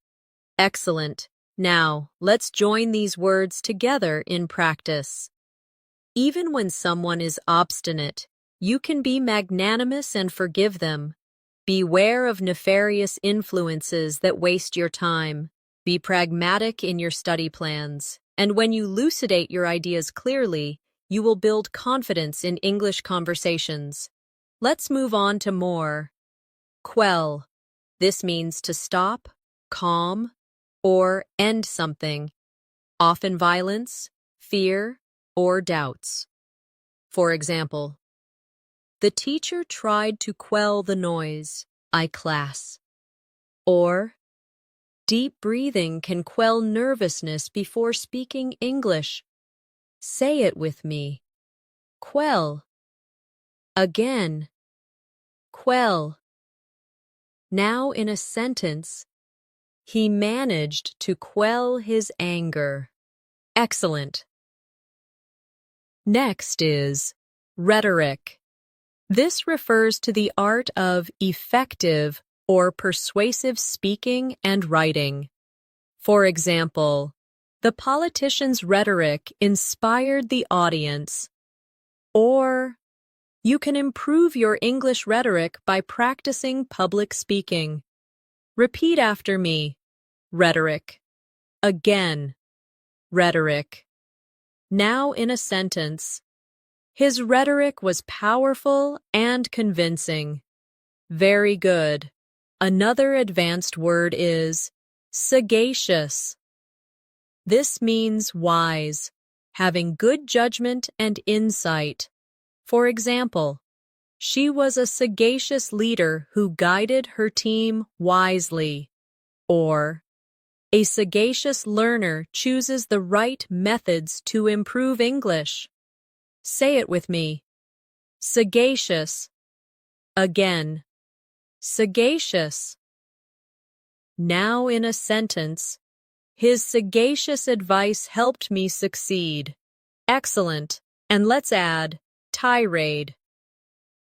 Excellent. Now, let's join these words together in practice. Even when someone is obstinate, you can be magnanimous and forgive them. Beware of nefarious influences that waste your time. Be pragmatic in your study plans. And when you elucidate your ideas clearly, you will build confidence in English conversations. Let's move on to more. Quell. This means to stop, calm, or end something, often violence, fear, or doubts. For example, the teacher tried to quell the noise, class. Or, deep breathing can quell nervousness before speaking English. Say it with me. Quell. Again. Quell. Now in a sentence, he managed to quell his anger. Excellent. Next is rhetoric. This refers to the art of effective or persuasive speaking and writing. For example, the politician's rhetoric inspired the audience. Or, you can improve your English rhetoric by practicing public speaking. Repeat after me. Rhetoric. Again. Rhetoric. Now in a sentence. His rhetoric was powerful and convincing. Very good. Another advanced word is sagacious. This means wise, having good judgment and insight. For example, she was a sagacious leader who guided her team wisely. Or, a sagacious learner chooses the right methods to improve English. Say it with me. Sagacious. Again. Sagacious. Now in a sentence, his sagacious advice helped me succeed. Excellent. And let's add tirade.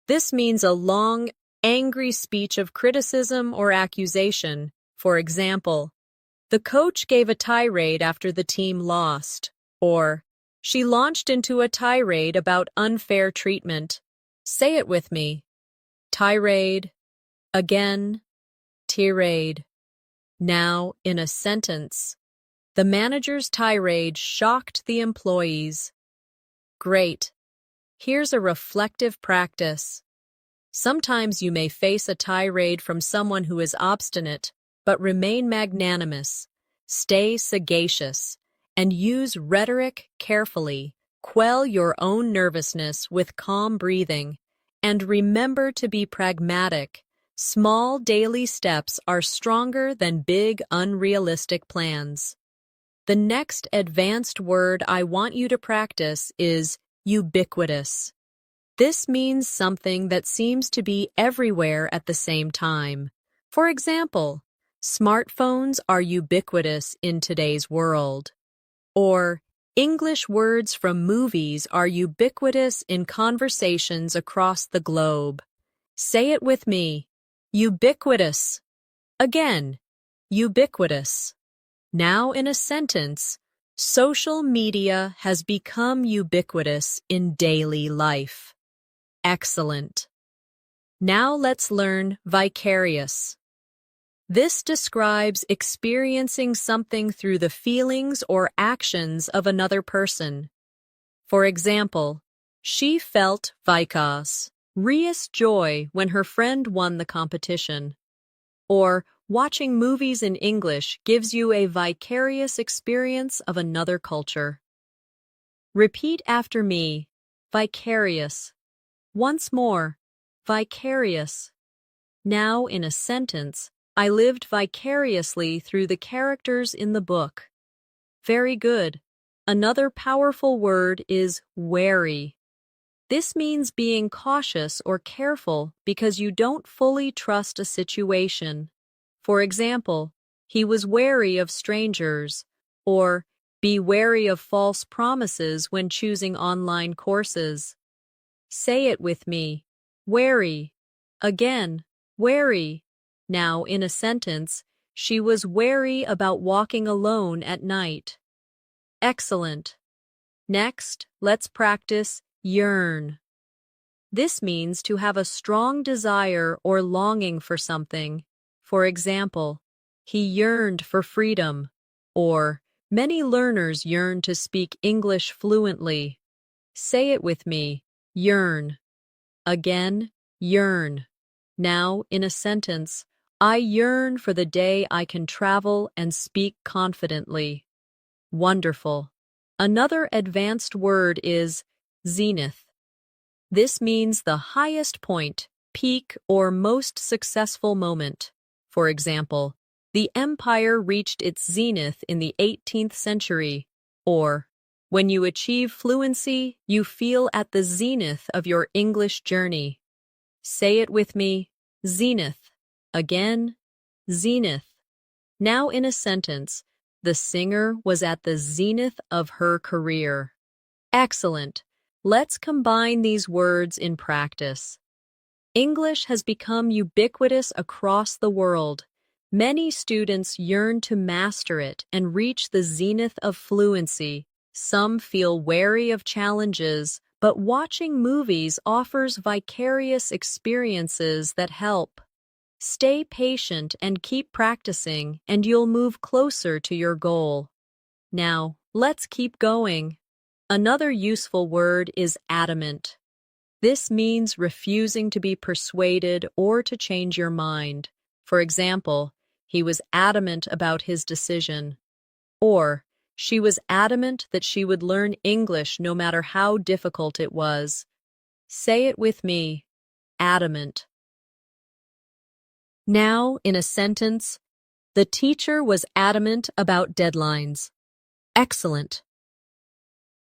This means a long, angry speech of criticism or accusation. For example, the coach gave a tirade after the team lost. Or, she launched into a tirade about unfair treatment. Say it with me. Tirade. Again. Tirade. Now, in a sentence. The manager's tirade shocked the employees. Great. Here's a reflective practice. Sometimes you may face a tirade from someone who is obstinate, but remain magnanimous. Stay sagacious. And use rhetoric carefully. Quell your own nervousness with calm breathing. And remember to be pragmatic. Small daily steps are stronger than big, unrealistic plans. The next advanced word I want you to practice is ubiquitous. This means something that seems to be everywhere at the same time. For example, smartphones are ubiquitous in today's world. Or, English words from movies are ubiquitous in conversations across the globe. Say it with me. Ubiquitous. Again. Ubiquitous. Now in a sentence, social media has become ubiquitous in daily life. Excellent. Now let's learn vicarious. This describes experiencing something through the feelings or actions of another person. For example, She felt vicarious joy when her friend won the competition. Or, watching movies in English gives you a vicarious experience of another culture. Repeat after me. Vicarious. Once more. Vicarious. Now, in a sentence, I lived vicariously through the characters in the book. Very good. Another powerful word is wary. This means being cautious or careful because you don't fully trust a situation. For example, he was wary of strangers, or be wary of false promises when choosing online courses. Say it with me. Wary. Again, wary. Now, in a sentence, she was wary about walking alone at night. Excellent. Next, let's practice yearn. This means to have a strong desire or longing for something. For example, he yearned for freedom, or many learners yearn to speak English fluently. Say it with me. Yearn. Again, yearn. Now, in a sentence, I yearn for the day I can travel and speak confidently. Wonderful. Another advanced word is zenith. This means the highest point, peak, or most successful moment. For example, the empire reached its zenith in the 18th century, or when you achieve fluency, you feel at the zenith of your English journey. Say it with me. Zenith. Again, zenith. Now, in a sentence, the singer was at the zenith of her career. Excellent. Let's combine these words in practice. English has become ubiquitous across the world. Many students yearn to master it and reach the zenith of fluency. Some feel wary of challenges, but watching movies offers vicarious experiences that help. Stay patient and keep practicing, and you'll move closer to your goal. Now, let's keep going. Another useful word is adamant. This means refusing to be persuaded or to change your mind. For example, he was adamant about his decision. Or, she was adamant that she would learn English no matter how difficult it was. Say it with me. Adamant. Now, in a sentence, the teacher was adamant about deadlines. Excellent.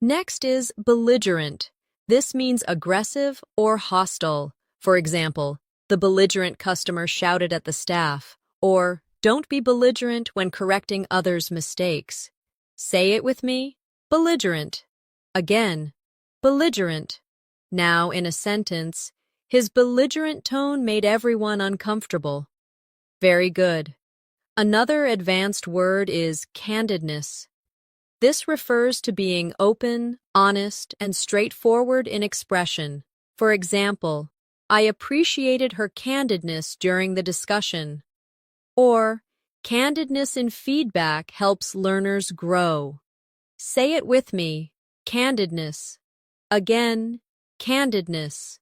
Next is belligerent. This means aggressive or hostile. For example, the belligerent customer shouted at the staff, or don't be belligerent when correcting others' mistakes. Say it with me. Belligerent. Again, belligerent. Now, in a sentence, his belligerent tone made everyone uncomfortable. Very good. Another advanced word is candidness. This refers to being open, honest, and straightforward in expression. For example, I appreciated her candidness during the discussion. Or, candidness in feedback helps learners grow. Say it with me. Candidness. Again, candidness.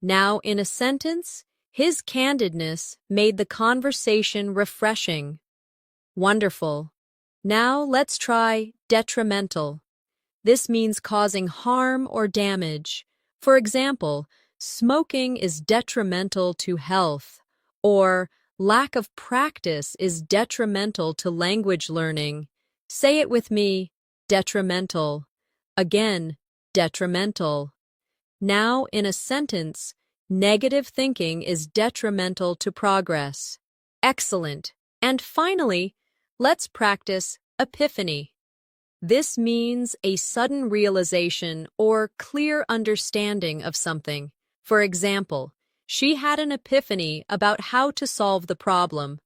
Now, in a sentence, his candidness made the conversation refreshing. Wonderful. Now let's try detrimental. This means causing harm or damage. For example, smoking is detrimental to health, or lack of practice is detrimental to language learning. Say it with me. Detrimental. Again, detrimental. Now, in a sentence, negative thinking is detrimental to progress. Excellent. And finally, let's practice epiphany. This means a sudden realization or clear understanding of something. For example, she had an epiphany about how to solve the problem.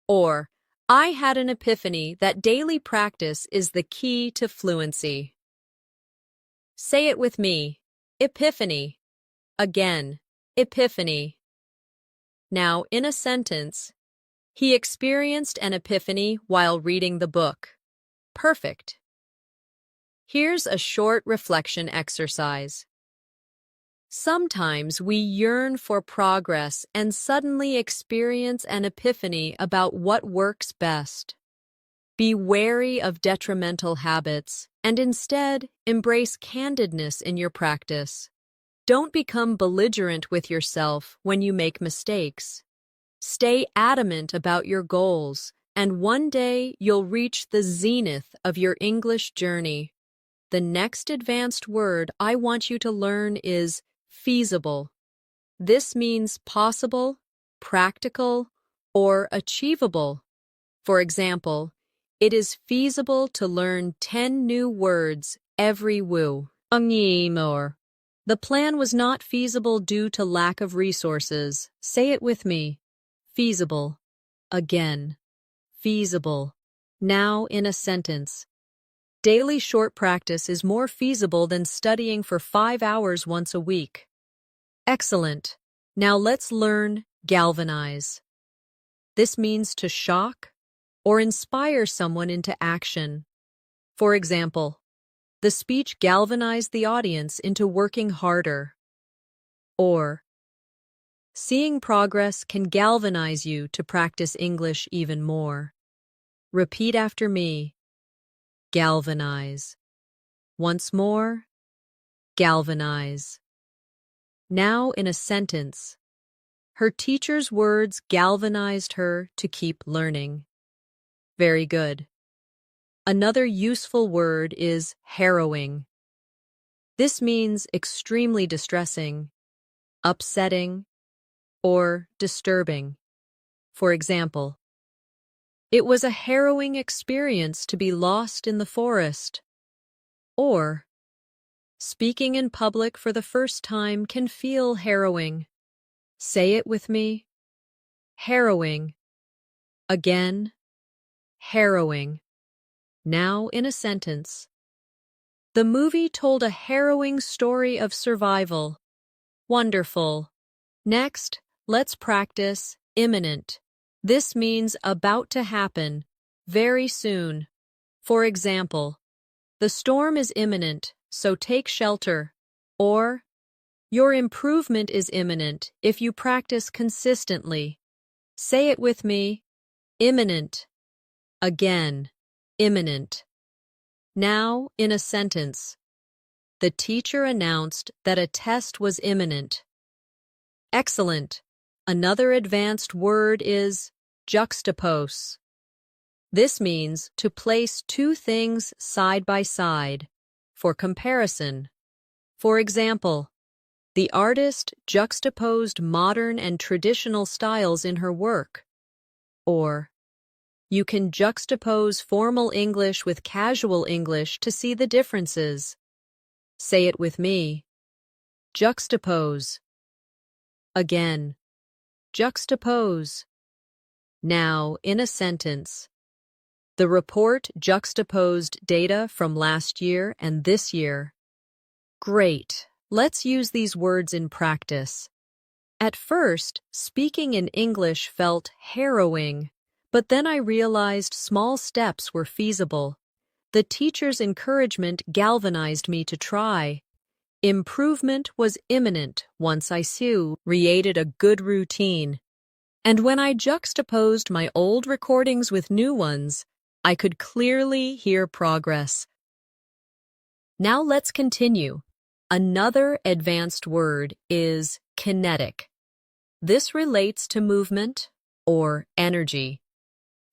Or, I had an epiphany that daily practice is the key to fluency. Say it with me. Epiphany. Again, epiphany. Now, in a sentence, he experienced an epiphany while reading the book. Perfect. Here's a short reflection exercise. Sometimes we yearn for progress and suddenly experience an epiphany about what works best. Be wary of detrimental habits and instead embrace candidness in your practice. Don't become belligerent with yourself when you make mistakes. Stay adamant about your goals, and one day you'll reach the zenith of your English journey. The next advanced word I want you to learn is feasible. This means possible, practical, or achievable. For example, it is feasible to learn 10 new words every woo. The plan was not feasible due to lack of resources. Say it with me. Feasible. Again. Feasible. Now in a sentence. Daily short practice is more feasible than studying for 5 hours once a week. Excellent. Now let's learn galvanize. This means to shock or inspire someone into action. For example, the speech galvanized the audience into working harder. Or, seeing progress can galvanize you to practice English even more. Repeat after me. Galvanize. Once more. Galvanize. Now in a sentence. Her teacher's words galvanized her to keep learning. Very good. Another useful word is harrowing. This means extremely distressing, upsetting, or disturbing. For example, it was a harrowing experience to be lost in the forest. Or, speaking in public for the first time can feel harrowing. Say it with me. Harrowing. Again. Harrowing. Now in a sentence. The movie told a harrowing story of survival. Wonderful. Next, let's practice imminent. This means about to happen, very soon. For example, the storm is imminent, so take shelter. Or, your improvement is imminent if you practice consistently. Say it with me. Imminent. Again. Imminent. Now, in a sentence. The teacher announced that a test was imminent. Excellent. Another advanced word is juxtapose. This means to place two things side by side for comparison. For example, the artist juxtaposed modern and traditional styles in her work. Or, you can juxtapose formal English with casual English to see the differences. Say it with me. Juxtapose. Again. Juxtapose. Now, in a sentence. The report juxtaposed data from last year and this year. Great. Let's use these words in practice. At first, speaking in English felt harrowing. But then I realized small steps were feasible. The teacher's encouragement galvanized me to try. Improvement was imminent once I created a good routine. And when I juxtaposed my old recordings with new ones, I could clearly hear progress. Now let's continue. Another advanced word is kinetic. This relates to movement or energy.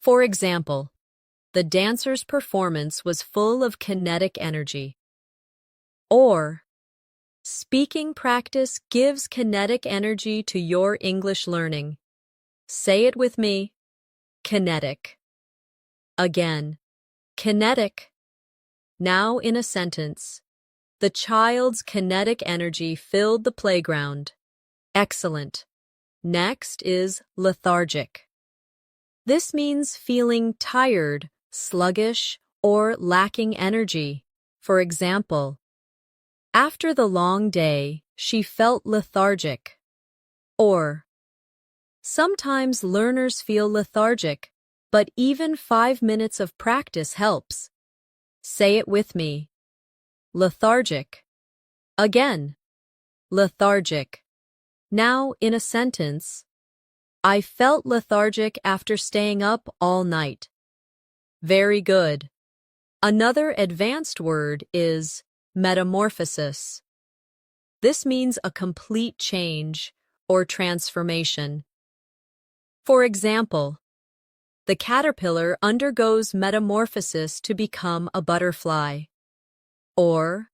For example, the dancer's performance was full of kinetic energy. Or, speaking practice gives kinetic energy to your English learning. Say it with me. Kinetic. Again. Kinetic. Now in a sentence. The child's kinetic energy filled the playground. Excellent. Next is lethargic. This means feeling tired, sluggish, or lacking energy. For example, after the long day, she felt lethargic. Or, sometimes learners feel lethargic, but even 5 minutes of practice helps. Say it with me. Lethargic. Again. lethargic. Now, in a sentence, I felt lethargic after staying up all night. Very good. Another advanced word is metamorphosis. This means a complete change or transformation. For example, the caterpillar undergoes metamorphosis to become a butterfly. Or,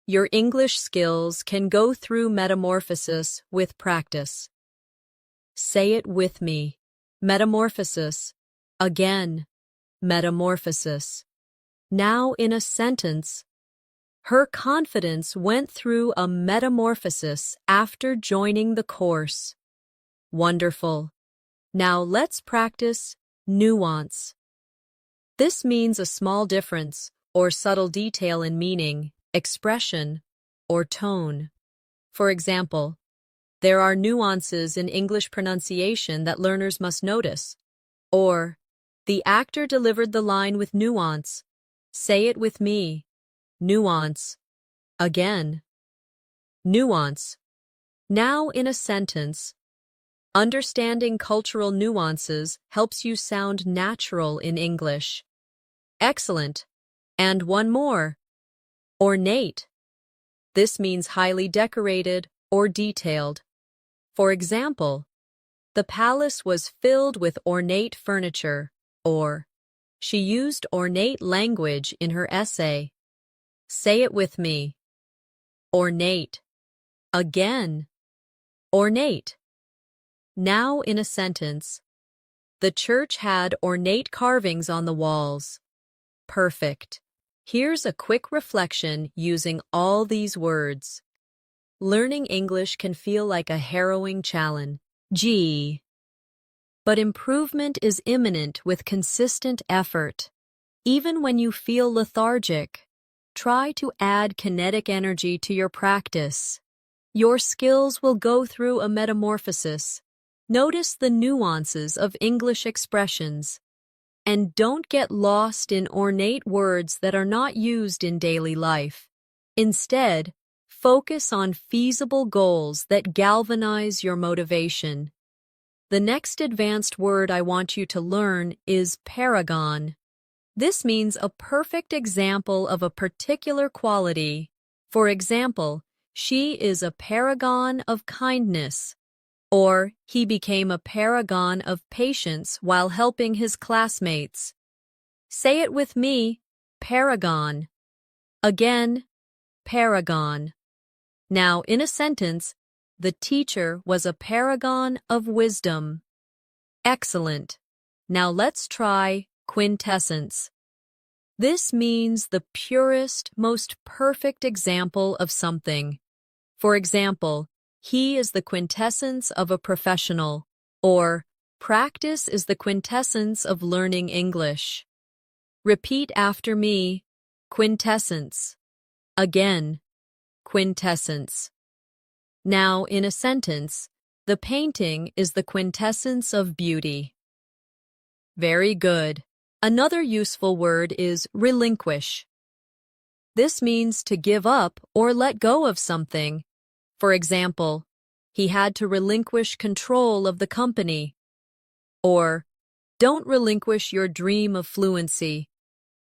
your English skills can go through metamorphosis with practice. Say it with me. Metamorphosis. Again, metamorphosis. Now in a sentence, her confidence went through a metamorphosis after joining the course. Wonderful. Now let's practice nuance. This means a small difference or subtle detail in meaning, expression, or tone. For example, there are nuances in English pronunciation that learners must notice. Or, the actor delivered the line with nuance. Say it with me. Nuance. Again. Nuance. Now in a sentence, understanding cultural nuances helps you sound natural in English. Excellent. And one more. Ornate. This means highly decorated or detailed. For example, the palace was filled with ornate furniture, or she used ornate language in her essay. Say it with me. Ornate. Again. Ornate. Now in a sentence, the church had ornate carvings on the walls. Perfect. Here's a quick reflection using all these words. Learning English can feel like a harrowing challenge. But improvement is imminent with consistent effort. Even when you feel lethargic, try to add kinetic energy to your practice. Your skills will go through a metamorphosis. Notice the nuances of English expressions. And don't get lost in ornate words that are not used in daily life. Instead, focus on feasible goals that galvanize your motivation. The next advanced word I want you to learn is paragon. This means a perfect example of a particular quality. For example, she is a paragon of kindness. Or, he became a paragon of patience while helping his classmates. Say it with me, paragon. Again, paragon. Now, in a sentence, the teacher was a paragon of wisdom. Excellent. Now let's try quintessence. This means the purest, most perfect example of something. For example, he is the quintessence of a professional, or practice is the quintessence of learning English. Repeat after me, quintessence. Again, quintessence. Now, in a sentence, the painting is the quintessence of beauty. Very good. Another useful word is relinquish. This means to give up or let go of something. For example, he had to relinquish control of the company. Or, don't relinquish your dream of fluency.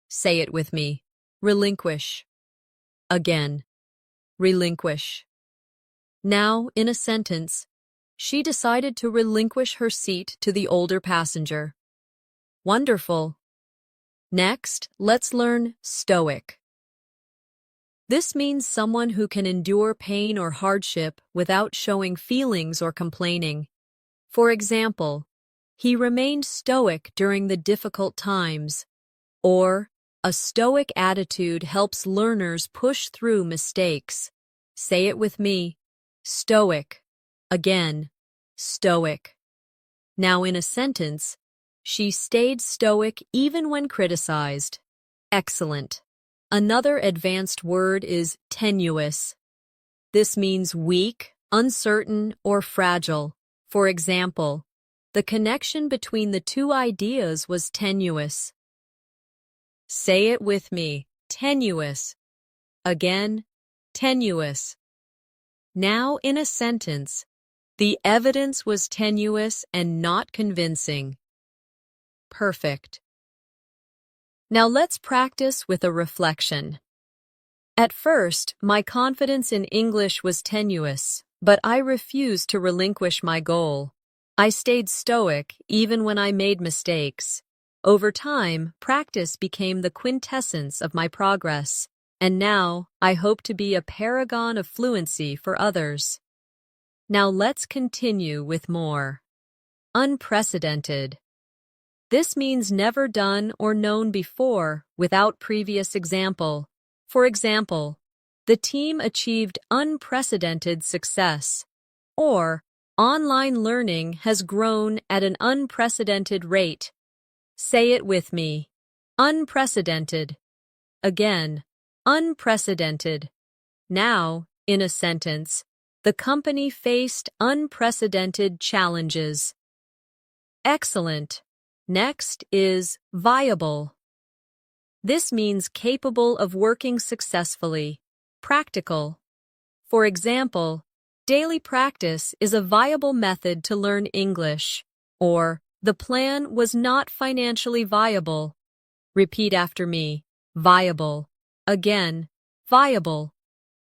Say it with me. Relinquish. Again. Relinquish. Now, in a sentence, she decided to relinquish her seat to the older passenger. Wonderful. Next, let's learn stoic. This means someone who can endure pain or hardship without showing feelings or complaining. For example, he remained stoic during the difficult times. Or, a stoic attitude helps learners push through mistakes. Say it with me. Stoic. Again, stoic. Now in a sentence, she stayed stoic even when criticized. Excellent. Another advanced word is tenuous. This means weak, uncertain, or fragile. For example, the connection between the two ideas was tenuous. Say it with me. Tenuous. Again, tenuous. Now in a sentence, the evidence was tenuous and not convincing. Perfect. Now let's practice with a reflection. At first, my confidence in English was tenuous, but I refused to relinquish my goal. I stayed stoic even when I made mistakes. Over time, practice became the quintessence of my progress, and now I hope to be a paragon of fluency for others. Now let's continue with more. Unprecedented. This means never done or known before without previous example. For example, the team achieved unprecedented success, or online learning has grown at an unprecedented rate. Say it with me. Unprecedented. Again, unprecedented. Now, in a sentence, the company faced unprecedented challenges. Excellent. Next is viable. This means capable of working successfully, practical. For example, daily practice is a viable method to learn English, or the plan was not financially viable. Repeat after me. Viable. Again, viable.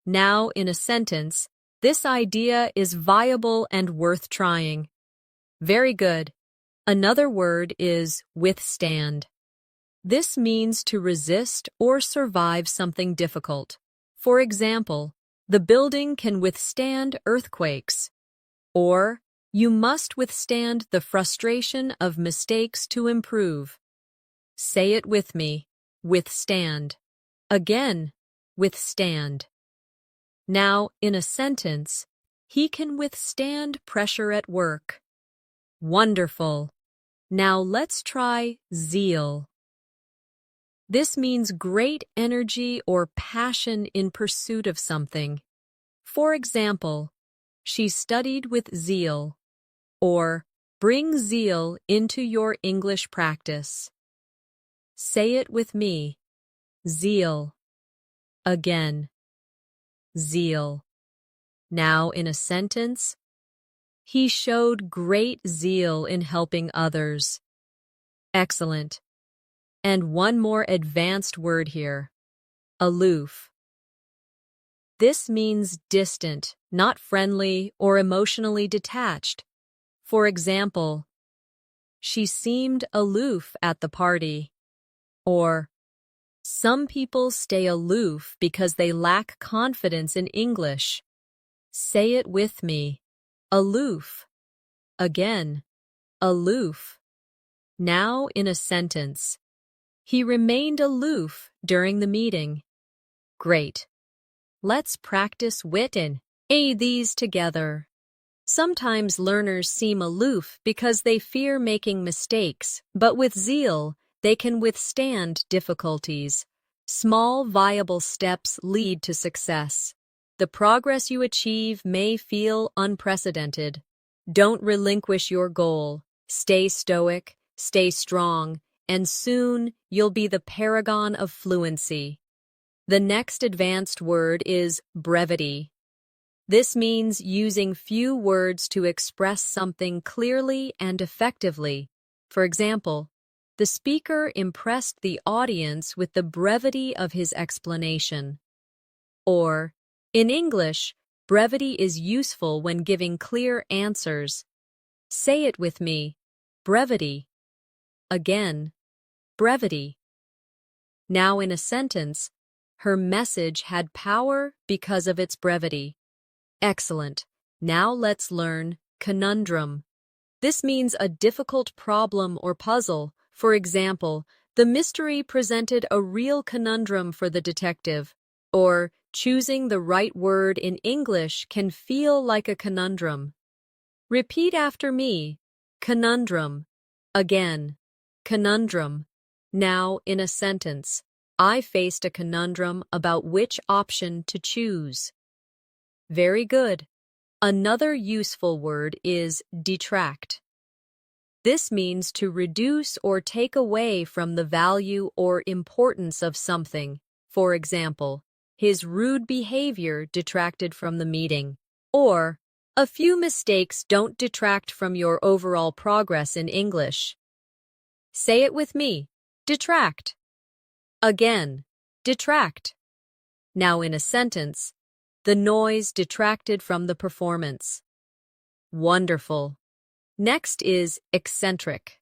Now in a sentence, this idea is viable and worth trying. Very good. Another word is withstand. This means to resist or survive something difficult. For example, the building can withstand earthquakes. Or, you must withstand the frustration of mistakes to improve. Say it with me. Withstand. Again, withstand. Now, in a sentence, he can withstand pressure at work. Wonderful. Now let's try zeal. This means great energy or passion in pursuit of something. For example, she studied with zeal, or bring zeal into your English practice. Say it with me. Zeal. Again. Zeal. Now in a sentence, he showed great zeal in helping others. Excellent. And one more advanced word here. Aloof. This means distant, not friendly or emotionally detached. For example, she seemed aloof at the party. Or, some people stay aloof because they lack confidence in English. Say it with me. Aloof. Again, aloof. Now in a sentence. He remained aloof during the meeting. Great. Let's practice wit and these together. Sometimes learners seem aloof because they fear making mistakes, but with zeal, they can withstand difficulties. Small, viable steps lead to success. The progress you achieve may feel unprecedented. Don't relinquish your goal. Stay stoic, stay strong, and soon you'll be the paragon of fluency. The next advanced word is brevity. This means using few words to express something clearly and effectively. For example, the speaker impressed the audience with the brevity of his explanation. Or, in English, brevity is useful when giving clear answers. Say it with me. Brevity. Again. Brevity. Now in a sentence, her message had power because of its brevity. Excellent. Now let's learn conundrum. This means a difficult problem or puzzle. For example, the mystery presented a real conundrum for the detective. Or, choosing the right word in English can feel like a conundrum. Repeat after me. Conundrum. Again. Conundrum. Now, in a sentence, I faced a conundrum about which option to choose. Very good. Another useful word is detract. This means to reduce or take away from the value or importance of something. For example, his rude behavior detracted from the meeting. Or, a few mistakes don't detract from your overall progress in English. Say it with me. Detract. Again. Detract. Now in a sentence, the noise detracted from the performance. Wonderful. Next is eccentric.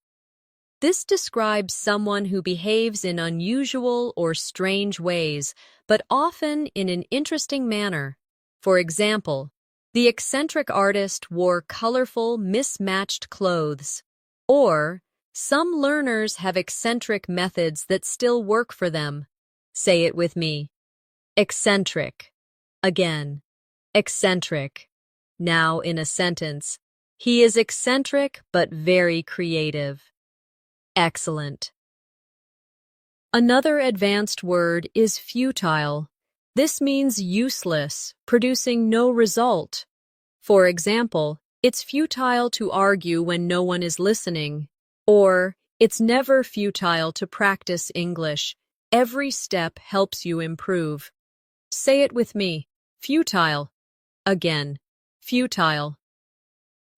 This describes someone who behaves in unusual or strange ways, but often in an interesting manner. For example, the eccentric artist wore colorful, mismatched clothes. Or, some learners have eccentric methods that still work for them. Say it with me. Eccentric. Again. Eccentric. Now in a sentence, he is eccentric but very creative. Excellent. Another advanced word is futile. This means useless, producing no result. For example, it's futile to argue when no one is listening. Or, it's never futile to practice English. Every step helps you improve. Say it with me. Futile. Again. Futile.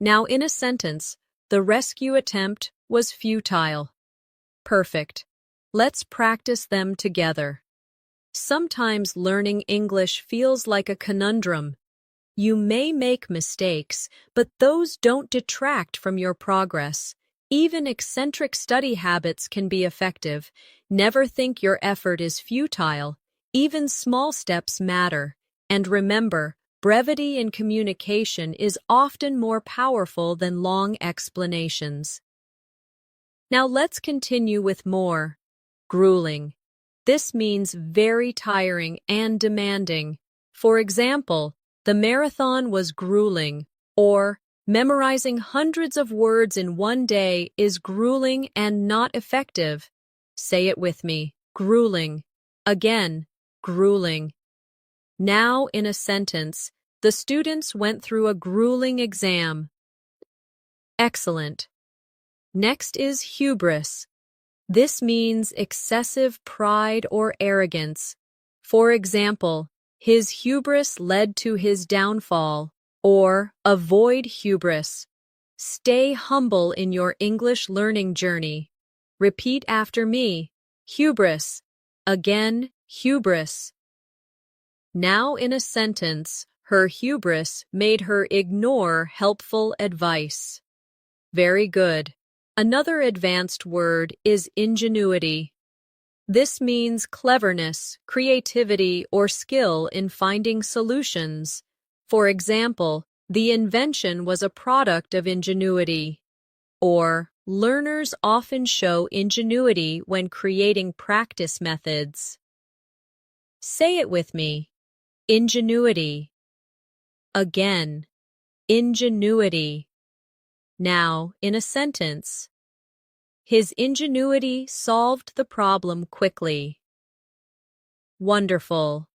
Now in a sentence, the rescue attempt was futile. Perfect. Let's practice them together. Sometimes learning English feels like a conundrum. You may make mistakes, but those don't detract from your progress. Even eccentric study habits can be effective. Never think your effort is futile. Even small steps matter. And remember, brevity in communication is often more powerful than long explanations. Now let's continue with more. Grueling. This means very tiring and demanding. For example, the marathon was grueling, or memorizing hundreds of words in one day is grueling and not effective. Say it with me. Grueling. Again, grueling. Now in a sentence, the students went through a grueling exam. Excellent. Next is hubris. This means excessive pride or arrogance. For example, his hubris led to his downfall. Or, avoid hubris. Stay humble in your English learning journey. Repeat after me. Hubris. Again, hubris. Now in a sentence, her hubris made her ignore helpful advice. Very good. Another advanced word is ingenuity. This means cleverness, creativity, or skill in finding solutions. For example, the invention was a product of ingenuity. Or, learners often show ingenuity when creating practice methods. Say it with me. Ingenuity. Again, ingenuity. Now, in a sentence, his ingenuity solved the problem quickly. Wonderful.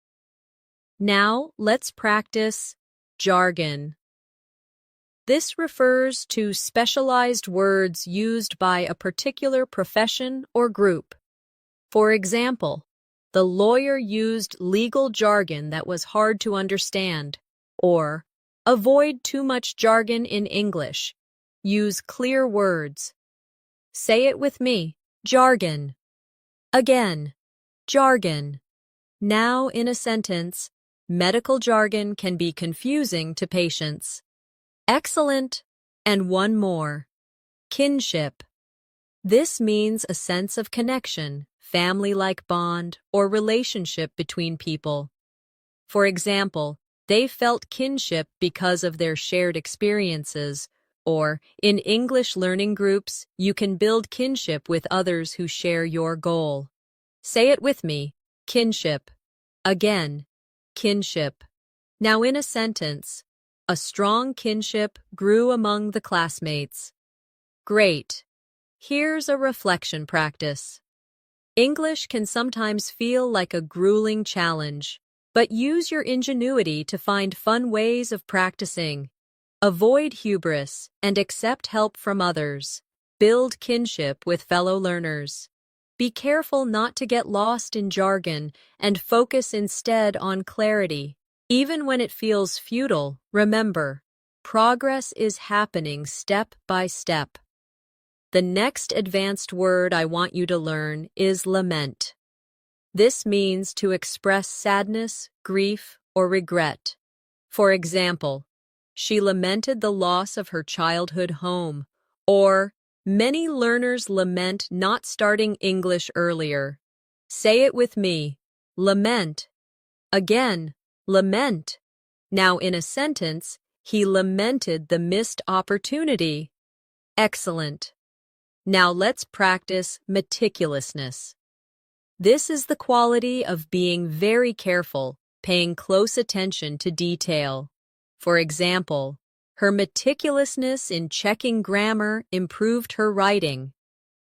Now, let's practice jargon. This refers to specialized words used by a particular profession or group. For example, the lawyer used legal jargon that was hard to understand. Or, avoid too much jargon in English. Use clear words. Say it with me. Jargon. Again. Jargon. Now in a sentence, medical jargon can be confusing to patients. Excellent. And one more. Kinship. This means a sense of connection, family-like bond, or relationship between people. For example, they felt kinship because of their shared experiences. Or, in English learning groups, you can build kinship with others who share your goal. Say it with me. Kinship. Again. Kinship. Now in a sentence, a strong kinship grew among the classmates. Great. Here's a reflection practice. English can sometimes feel like a grueling challenge, but use your ingenuity to find fun ways of practicing. Avoid hubris and accept help from others. Build kinship with fellow learners. Be careful not to get lost in jargon and focus instead on clarity. Even when it feels futile, remember, progress is happening step by step. The next advanced word I want you to learn is lament. This means to express sadness, grief, or regret. For example, she lamented the loss of her childhood home, or many learners lament not starting English earlier. Say it with me. Lament. Again, lament. Now in a sentence, he lamented the missed opportunity. Excellent. Now let's practice meticulousness. This is the quality of being very careful, paying close attention to detail. For example, her meticulousness in checking grammar improved her writing.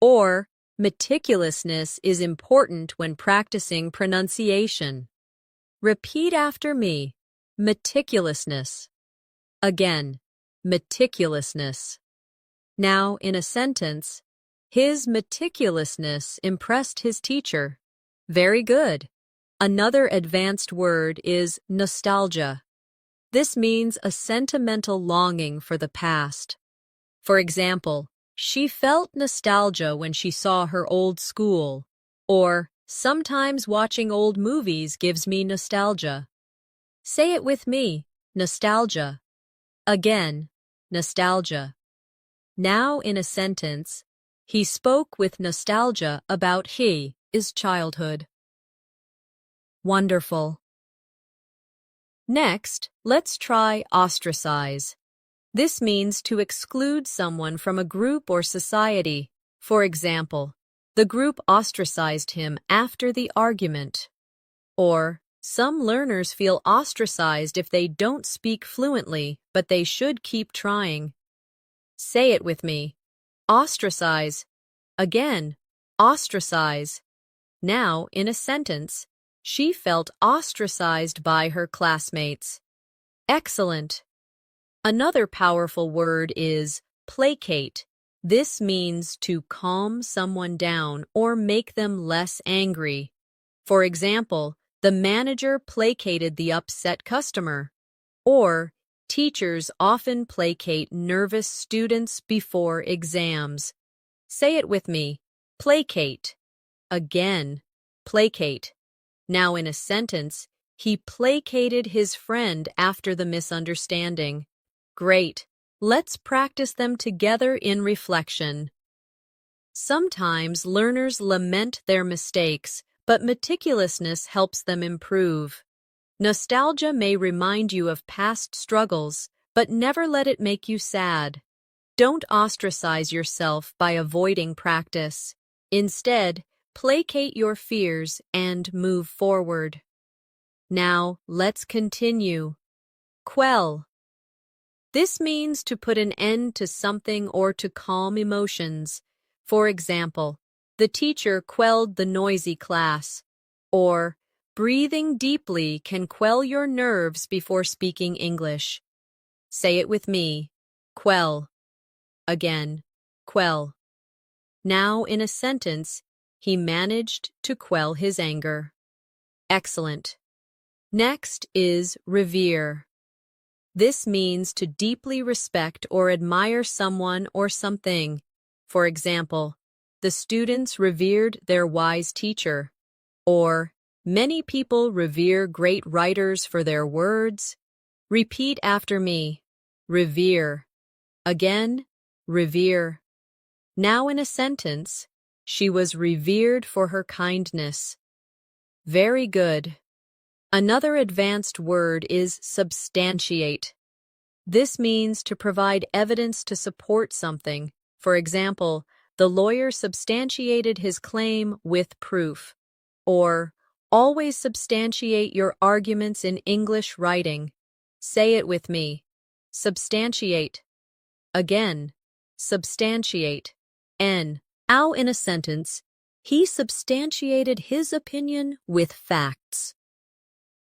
Or, meticulousness is important when practicing pronunciation. Repeat after me. Meticulousness. Again, meticulousness. Now, in a sentence, his meticulousness impressed his teacher. Very good. Another advanced word is nostalgia. This means a sentimental longing for the past. For example, she felt nostalgia when she saw her old school. Or, sometimes watching old movies gives me nostalgia. Say it with me. Nostalgia. Again, nostalgia. Now in a sentence, he spoke with nostalgia about his childhood. Wonderful. Next, let's try ostracize. This means to exclude someone from a group or society. For example, the group ostracized him after the argument. Or, some learners feel ostracized if they don't speak fluently, but they should keep trying. Say it with me. Ostracize. Again, ostracize. Now, in a sentence, she felt ostracized by her classmates. Excellent. Another powerful word is placate. This means to calm someone down or make them less angry. For example, the manager placated the upset customer. Or, teachers often placate nervous students before exams. Say it with me. Placate. Again, placate. Now in a sentence, he placated his friend after the misunderstanding. Great. Let's practice them together in reflection. Sometimes learners lament their mistakes, but meticulousness helps them improve. Nostalgia may remind you of past struggles, but never let it make you sad. Don't ostracize yourself by avoiding practice. Instead, placate your fears and move forward. Now, let's continue. Quell. This means to put an end to something or to calm emotions. For example, the teacher quelled the noisy class. Or, breathing deeply can quell your nerves before speaking English. Say it with me. Quell. Again, quell. Now, in a sentence, he managed to quell his anger. Excellent. Next is revere. This means to deeply respect or admire someone or something. For example, the students revered their wise teacher. Or, many people revere great writers for their words. Repeat after me. Revere. Again, revere. Now in a sentence, she was revered for her kindness. Very good. Another advanced word is substantiate. This means to provide evidence to support something. For example, the lawyer substantiated his claim with proof. Or, always substantiate your arguments in English writing. Say it with me. Substantiate. Again, substantiate. Now in a sentence, he substantiated his opinion with facts.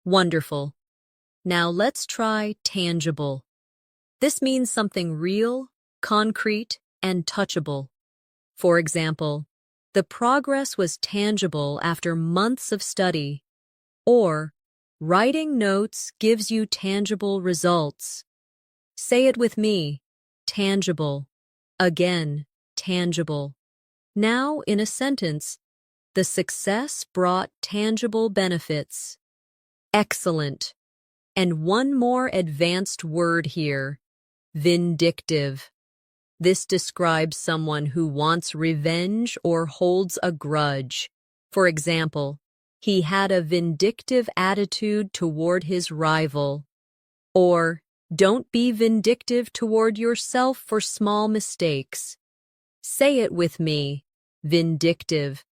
Wonderful. Now let's try tangible. This means something real, concrete, and touchable. For example, the progress was tangible after months of study. Or, Writing notes gives you tangible results. Say it with me. Tangible. Again, tangible. Now, in a sentence, the success brought tangible benefits. Excellent. And one more advanced word here. Vindictive. This describes someone who wants revenge or holds a grudge. For example, he had a vindictive attitude toward his rival. Or, don't be vindictive toward yourself for small mistakes. Say it with me. Vindictive.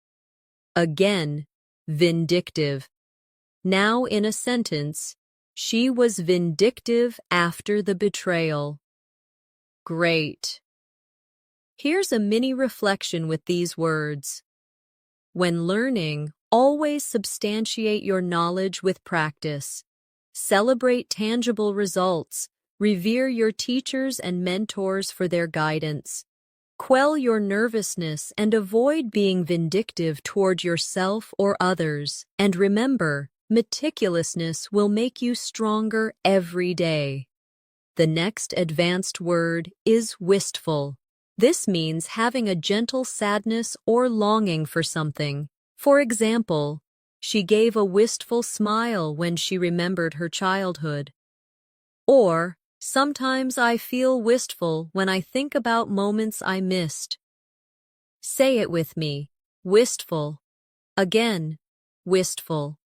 Again, vindictive. Now in a sentence, she was vindictive after the betrayal. Great. Here's a mini reflection with these words. When learning, always substantiate your knowledge with practice. Celebrate tangible results. Revere your teachers and mentors for their guidance. Quell your nervousness and avoid being vindictive toward yourself or others. And remember, meticulousness will make you stronger every day. The next advanced word is wistful. This means having a gentle sadness or longing for something. For example, she gave a wistful smile when she remembered her childhood. Or, sometimes I feel wistful when I think about moments I missed. Say it with me. Wistful. Again, wistful.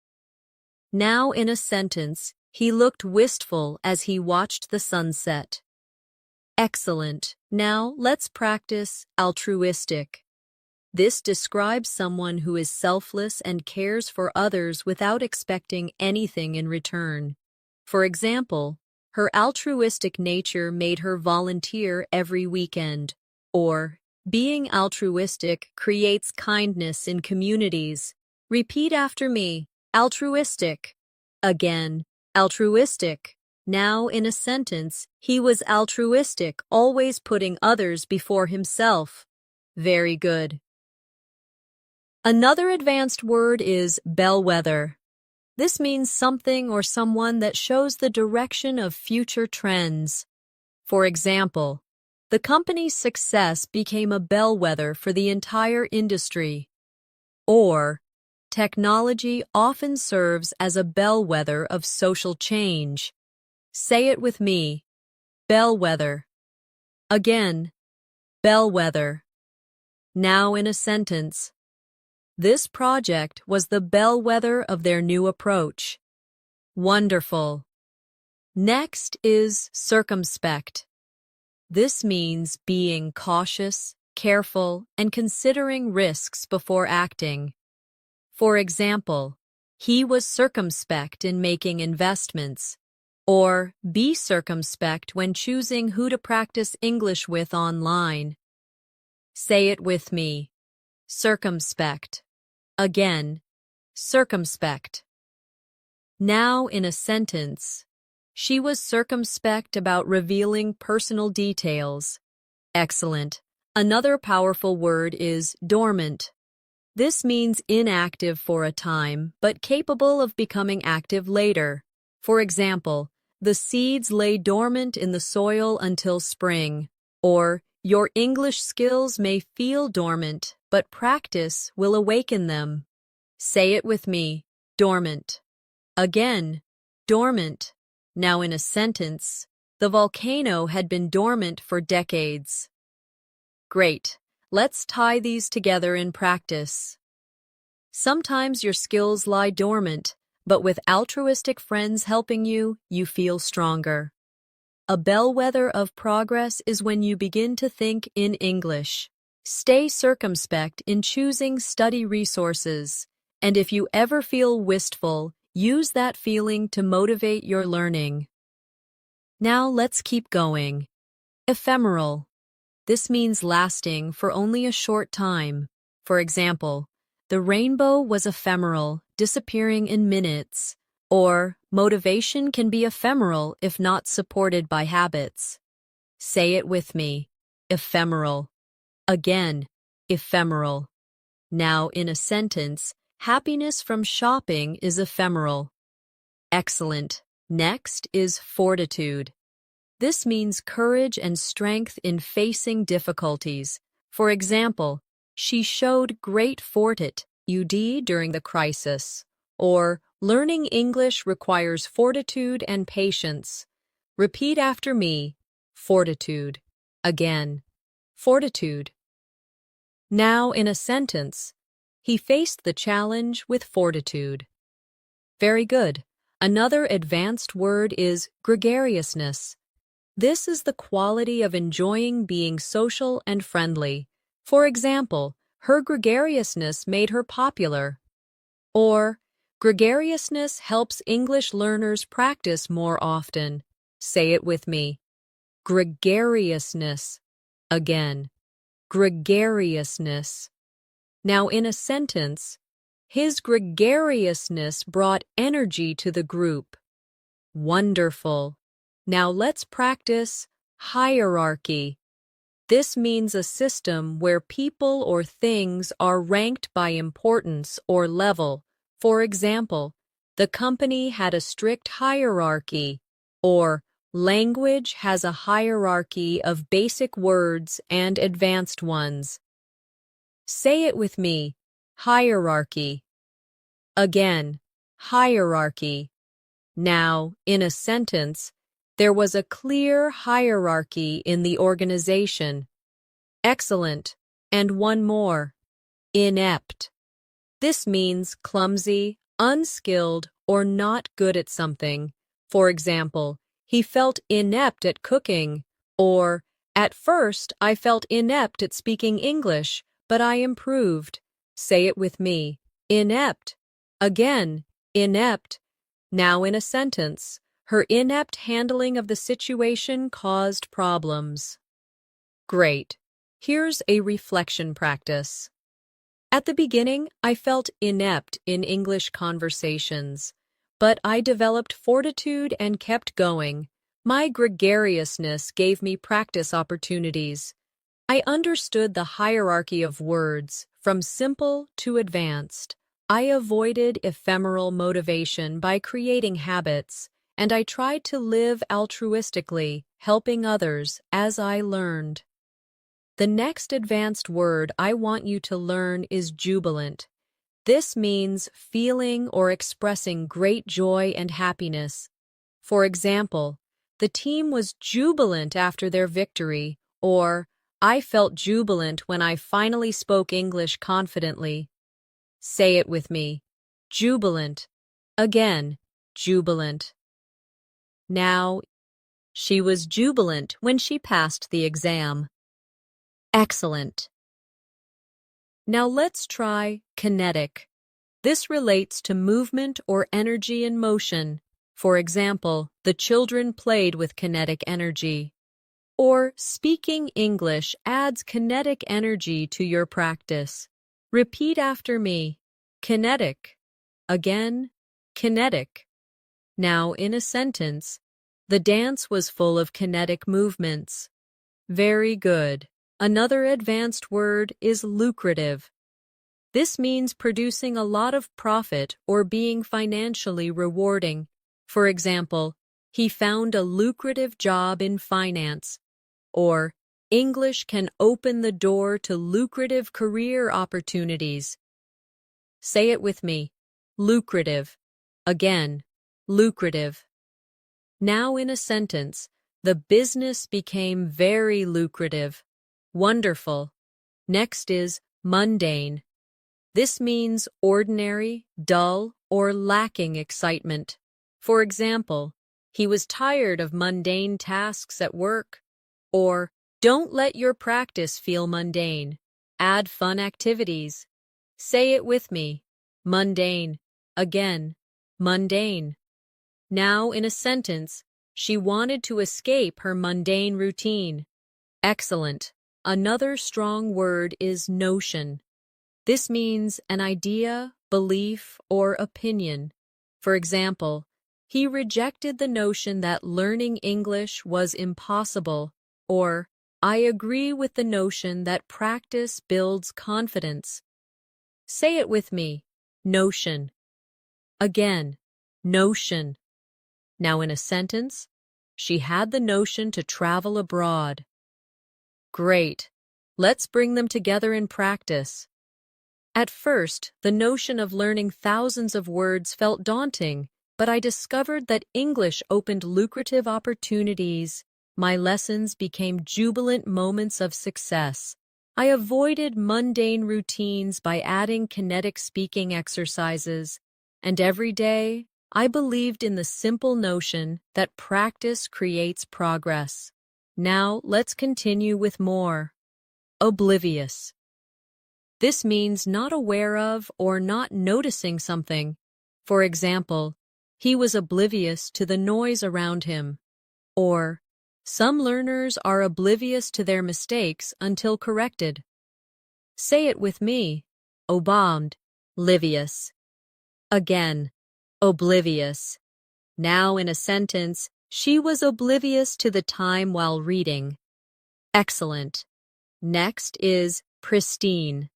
Now in a sentence, he looked wistful as he watched the sunset. Excellent. Now let's practice altruistic. This describes someone who is selfless and cares for others without expecting anything in return. For example, her altruistic nature made her volunteer every weekend. Or, being altruistic creates kindness in communities. Repeat after me. Altruistic. Again, altruistic. Now in a sentence, he was altruistic, always putting others before himself. Very good. Another advanced word is bellwether. This means something or someone that shows the direction of future trends. For example, the company's success became a bellwether for the entire industry. Or, technology often serves as a bellwether of social change. Say it with me. Bellwether. Again, bellwether. Now in a sentence. This project was the bellwether of their new approach. Wonderful. Next is circumspect. This means being cautious, careful, and considering risks before acting. For example, he was circumspect in making investments. Or, be circumspect when choosing who to practice English with online. Say it with me. Circumspect. Again, circumspect. Now in a sentence. She was circumspect about revealing personal details. Excellent. Another powerful word is dormant. This means inactive for a time, but capable of becoming active later. For example, the seeds lay dormant in the soil until spring. Or, your English skills may feel dormant, but practice will awaken them. Say it with me. Dormant. Again, dormant. Now in a sentence, the volcano had been dormant for decades. Great. Let's tie these together in practice. Sometimes your skills lie dormant, but with altruistic friends helping you, you feel stronger. A bellwether of progress is when you begin to think in English. Stay circumspect in choosing study resources, and if you ever feel wistful, use that feeling to motivate your learning. Now let's keep going. Ephemeral. This means lasting for only a short time. For example, the rainbow was ephemeral, disappearing in minutes. Or, motivation can be ephemeral if not supported by habits. Say it with me. Ephemeral. Again, ephemeral. Now in a sentence, happiness from shopping is ephemeral. Excellent. Next is fortitude. This means courage and strength in facing difficulties. For example, she showed great fortitude during the crisis. Or, learning English requires fortitude and patience. Repeat after me. Fortitude. Again. Fortitude. Now, in a sentence, he faced the challenge with fortitude. Very good. Another advanced word is gregariousness. This is the quality of enjoying being social and friendly. For example, her gregariousness made her popular. Or, gregariousness helps English learners practice more often. Say it with me. Gregariousness. Again. Gregariousness. Now, in a sentence, his gregariousness brought energy to the group. Wonderful. Now let's practice hierarchy. This means a system where people or things are ranked by importance or level. For example, the company had a strict hierarchy, or language has a hierarchy of basic words and advanced ones. Say it with me. Hierarchy. Again, hierarchy. Now, in a sentence, there was a clear hierarchy in the organization. Excellent. And one more. Inept. This means clumsy, unskilled, or not good at something. For example, he felt inept at cooking, or, at first I felt inept at speaking English, but I improved. Say it with me. Inept. Again, inept. Now in a sentence, her inept handling of the situation caused problems. Great. Here's a reflection practice. At the beginning, I felt inept in English conversations, but I developed fortitude and kept going. My gregariousness gave me practice opportunities. I understood the hierarchy of words, from simple to advanced. I avoided ephemeral motivation by creating habits, and I tried to live altruistically, helping others as I learned. The next advanced word I want you to learn is jubilant. This means feeling or expressing great joy and happiness. For example, the team was jubilant after their victory, or I felt jubilant when I finally spoke English confidently. Say it with me. Jubilant. Again, jubilant. Now, she was jubilant when she passed the exam. Excellent. Now let's try kinetic. This relates to movement or energy in motion. For example, the children played with kinetic energy. Or speaking English adds kinetic energy to your practice. Repeat after me. Kinetic. Again, kinetic. Now, in a sentence, the dance was full of kinetic movements. Very good. Another advanced word is lucrative. This means producing a lot of profit or being financially rewarding. For example, he found a lucrative job in finance. Or, English can open the door to lucrative career opportunities. Say it with me. Lucrative. Again, lucrative. Now in a sentence, the business became very lucrative. Wonderful. Next is mundane. This means ordinary, dull, or lacking excitement. For example, he was tired of mundane tasks at work. Or, don't let your practice feel mundane. Add fun activities. Say it with me. Mundane. Again, mundane. Now, in a sentence, she wanted to escape her mundane routine. Excellent. Another strong word is notion. This means an idea, belief, or opinion. For example, he rejected the notion that learning English was impossible. Or, I agree with the notion that practice builds confidence. Say it with me. Notion. Again, notion. Now in a sentence, she had the notion to travel abroad. Great. Let's bring them together in practice. At first, the notion of learning thousands of words felt daunting, but I discovered that English opened lucrative opportunities. My lessons became jubilant moments of success. I avoided mundane routines by adding kinetic speaking exercises, and every day, I believed in the simple notion that practice creates progress. Now, let's continue with more. Oblivious. This means not aware of or not noticing something. For example, he was oblivious to the noise around him. Or, some learners are oblivious to their mistakes until corrected. Say it with me. Oblivious. Again, oblivious. Now in a sentence, she was oblivious to the time while reading. Excellent. Next is pristine.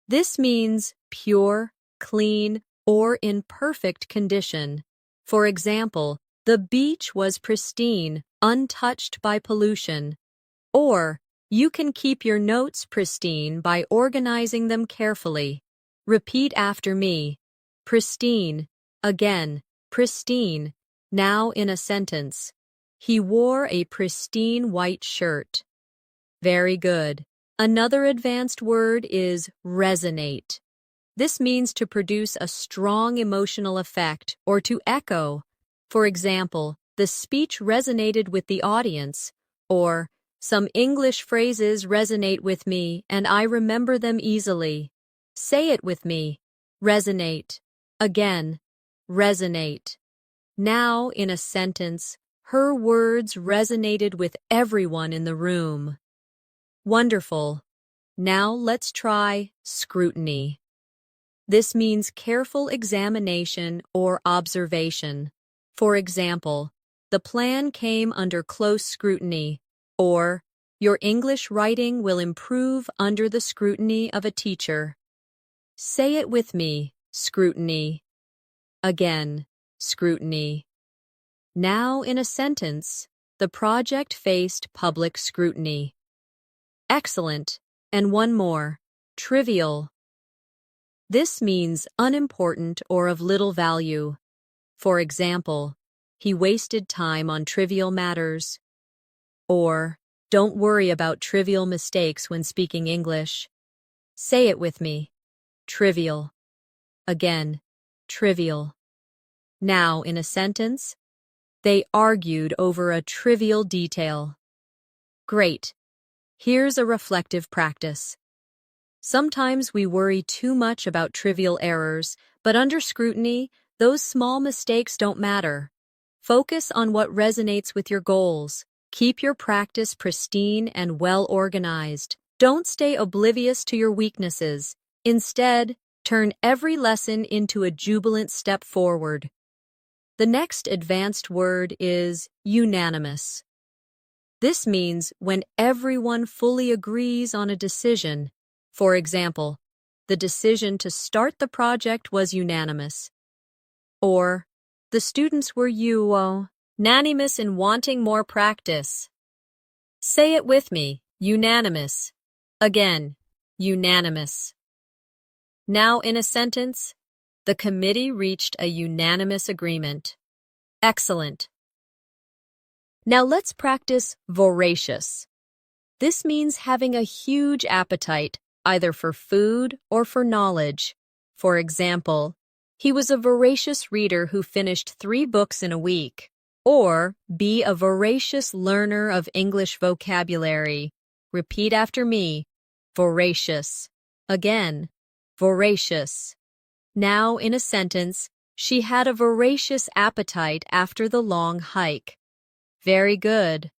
This means pure, clean, or in perfect condition. For example, the beach was pristine, untouched by pollution. Or, you can keep your notes pristine by organizing them carefully. Repeat after me. Pristine. Again, pristine. Now in a sentence. He wore a pristine white shirt. Very good. Another advanced word is resonate. This means to produce a strong emotional effect or to echo. For example, the speech resonated with the audience, or some English phrases resonate with me and I remember them easily. Say it with me. Resonate. Again, resonate. Now, in a sentence, her words resonated with everyone in the room. Wonderful. Now let's try scrutiny. This means careful examination or observation. For example, the plan came under close scrutiny, or your English writing will improve under the scrutiny of a teacher. Say it with me, scrutiny. Again, scrutiny. Now in a sentence, the project faced public scrutiny. Excellent. And one more, trivial. This means unimportant or of little value. For example, he wasted time on trivial matters. Or, don't worry about trivial mistakes when speaking English. Say it with me. Trivial. Again, trivial. Now, in a sentence, they argued over a trivial detail. Great. Here's a reflective practice. Sometimes we worry too much about trivial errors, but under scrutiny, those small mistakes don't matter. Focus on what resonates with your goals. Keep your practice pristine and well-organized. Don't stay oblivious to your weaknesses. Instead, turn every lesson into a jubilant step forward. The next advanced word is unanimous. This means when everyone fully agrees on a decision. For example, the decision to start the project was unanimous. Or, the students were unanimous in wanting more practice. Say it with me, unanimous. Again, unanimous. Now in a sentence, the committee reached a unanimous agreement. Excellent. Now let's practice voracious. This means having a huge appetite, either for food or for knowledge. For example, he was a voracious reader who finished 3 books in a week. Or, be a voracious learner of English vocabulary. Repeat after me. Voracious. Again, voracious. Now, in a sentence, she had a voracious appetite after the long hike. Very good.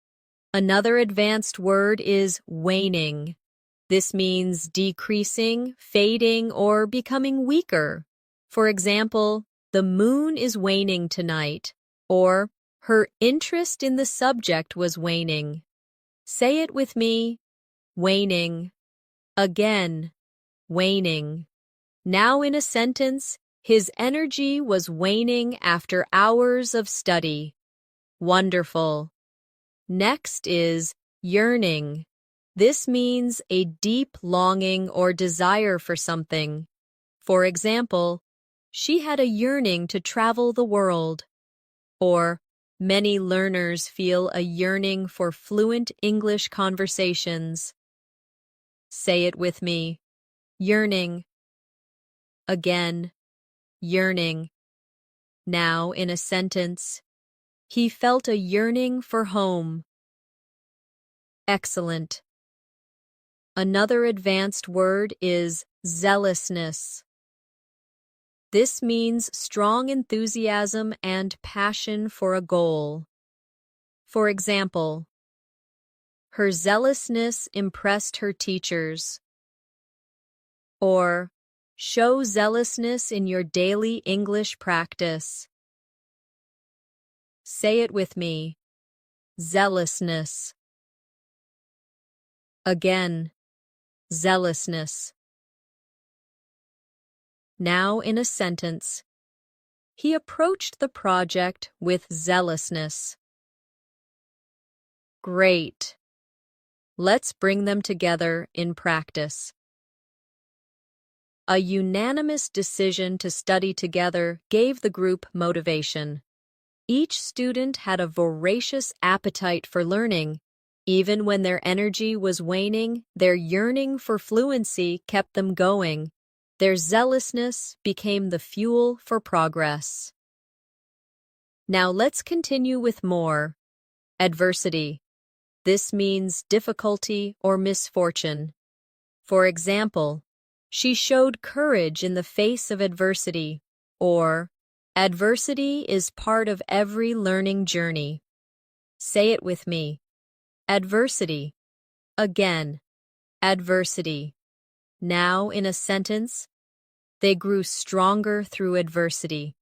Another advanced word is waning. This means decreasing, fading, or becoming weaker. For example, the moon is waning tonight, or her interest in the subject was waning. Say it with me. Waning. Again, waning. Now in a sentence, His energy was waning after hours of study. Wonderful. Next is yearning. This means a deep longing or desire for something. For example, she had a yearning to travel the world. Or, many learners feel a yearning for fluent English conversations. Say it with me. Yearning. Again. Yearning. Now in a sentence. He felt a yearning for home. Excellent. Another advanced word is zealousness. This means strong enthusiasm and passion for a goal. For example, her zealousness impressed her teachers. Or, show zealousness in your daily English practice. Say it with me. Zealousness. Again, zealousness. Now in a sentence. He approached the project with zealousness. Great. Let's bring them together in practice. A unanimous decision to study together gave the group motivation. Each student had a voracious appetite for learning. Even when their energy was waning, their yearning for fluency kept them going. Their zealousness became the fuel for progress. Now let's continue with more. Adversity. This means difficulty or misfortune. For example, she showed courage in the face of adversity. Or, adversity is part of every learning journey. Say it with me. Adversity. Again, adversity. Now in a sentence, they grew stronger through adversity.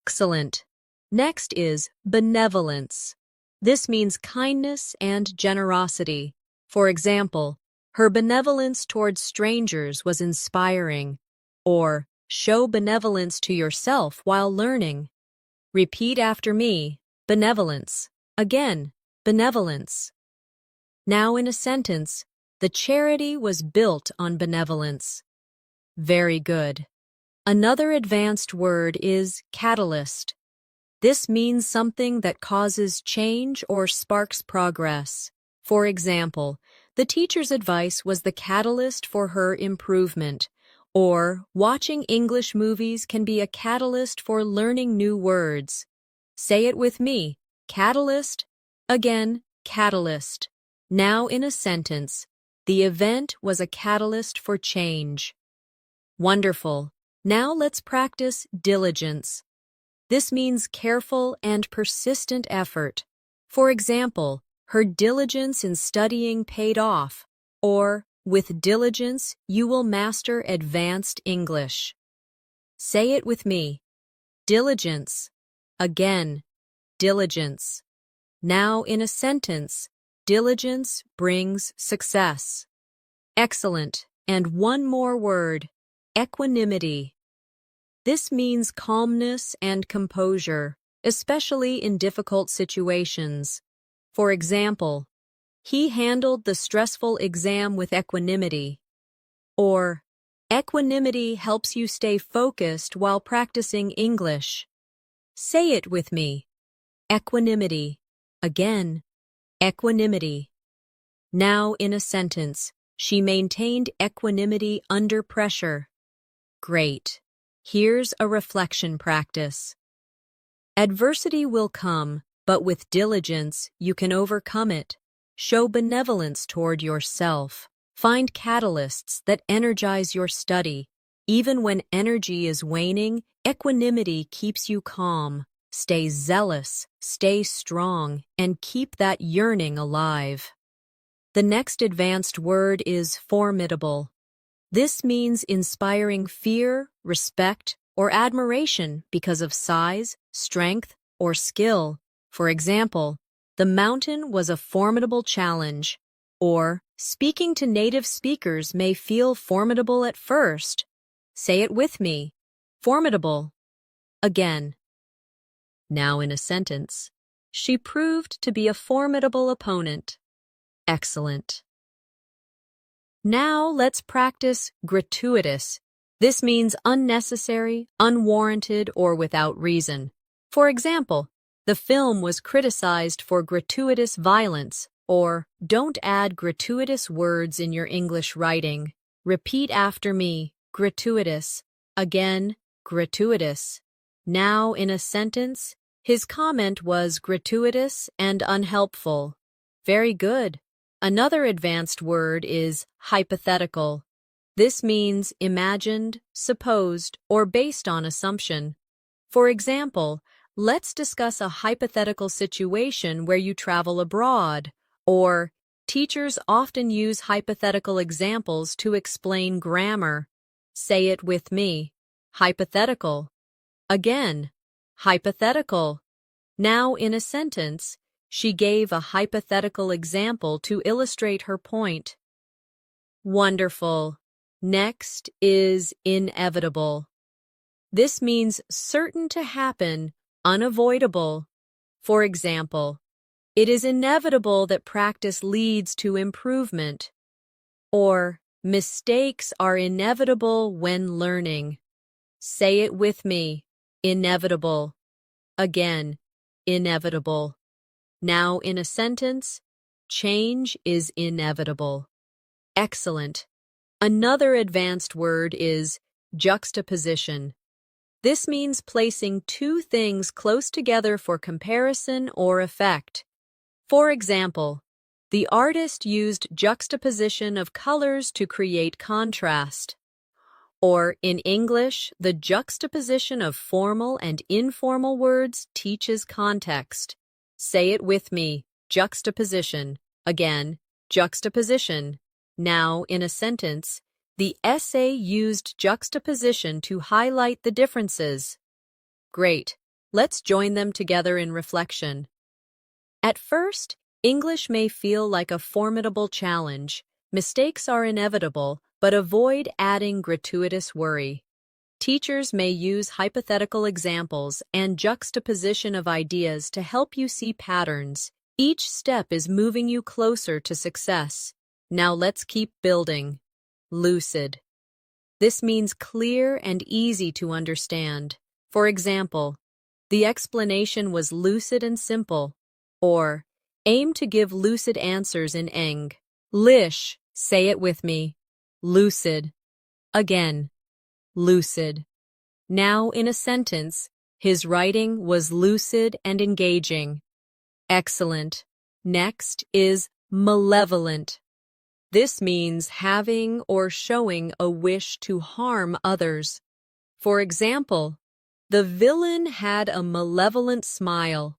Excellent. Next is benevolence. This means kindness and generosity. For example, her benevolence towards strangers was inspiring. Or, show benevolence to yourself while learning. Repeat after me, benevolence. Again, benevolence. Now in a sentence, the charity was built on benevolence. Very good. Another advanced word is catalyst. This means something that causes change or sparks progress. For example, the teacher's advice was the catalyst for her improvement. Or, watching English movies can be a catalyst for learning new words. Say it with me. Catalyst. Again, catalyst. Now in a sentence, the event was a catalyst for change. Wonderful. Now let's practice diligence. This means careful and persistent effort. For example, her diligence in studying paid off. Or, with diligence, you will master advanced English. Say it with me. Diligence. Again, diligence. Now in a sentence, diligence brings success. Excellent. And one more word, equanimity. This means calmness and composure, especially in difficult situations. For example, he handled the stressful exam with equanimity. Or, equanimity helps you stay focused while practicing English. Say it with me. Equanimity. Again, equanimity. Now in a sentence, she maintained equanimity under pressure. Great. Here's a reflection practice. Adversity will come, but with diligence, you can overcome it. Show benevolence toward yourself. Find catalysts that energize your study. Even when energy is waning, equanimity keeps you calm. Stay zealous, stay strong, and keep that yearning alive. The next advanced word is formidable. This means inspiring fear, respect, or admiration because of size, strength, or skill. For example, the mountain was a formidable challenge. Or, Speaking to native speakers may feel formidable at first. Say it with me. Formidable. Again. Now in a sentence. She proved to be a formidable opponent. Excellent. Now let's practice gratuitous. This means unnecessary, unwarranted, or without reason. For example, the film was criticized for gratuitous violence, or don't add gratuitous words in your English writing. Repeat after me, gratuitous. Again, gratuitous. Now in a sentence, his comment was gratuitous and unhelpful. Very good. Another advanced word is hypothetical. This means imagined, supposed, or based on assumption. For example, let's discuss a hypothetical situation where you travel abroad, or teachers often use hypothetical examples to explain grammar. Say it with me. Hypothetical. Again, hypothetical. Now in a sentence, she gave a hypothetical example to illustrate her point. Wonderful. Next is inevitable. This means certain to happen, unavoidable. For example, it is inevitable that practice leads to improvement. Or, mistakes are inevitable when learning. Say it with me. Inevitable. Again, inevitable. Now in a sentence, change is inevitable. Excellent. Another advanced word is juxtaposition. This means placing two things close together for comparison or effect. For example, the artist used juxtaposition of colors to create contrast. Or, in English, the juxtaposition of formal and informal words teaches context. Say it with me, juxtaposition. Again, juxtaposition. Now, in a sentence, the essay used juxtaposition to highlight the differences. Great. Let's join them together in reflection. At first, English may feel like a formidable challenge. Mistakes are inevitable, but avoid adding gratuitous worry. Teachers may use hypothetical examples and juxtaposition of ideas to help you see patterns. Each step is moving you closer to success. Now let's keep building. Lucid. This means clear and easy to understand. For example, the explanation was lucid and simple. Or, aim to give lucid answers in eng. Lish. Say it with me. Lucid. Again. Lucid. Now in a sentence, his writing was lucid and engaging. Excellent. Next is malevolent. This means having or showing a wish to harm others. For example, the villain had a malevolent smile.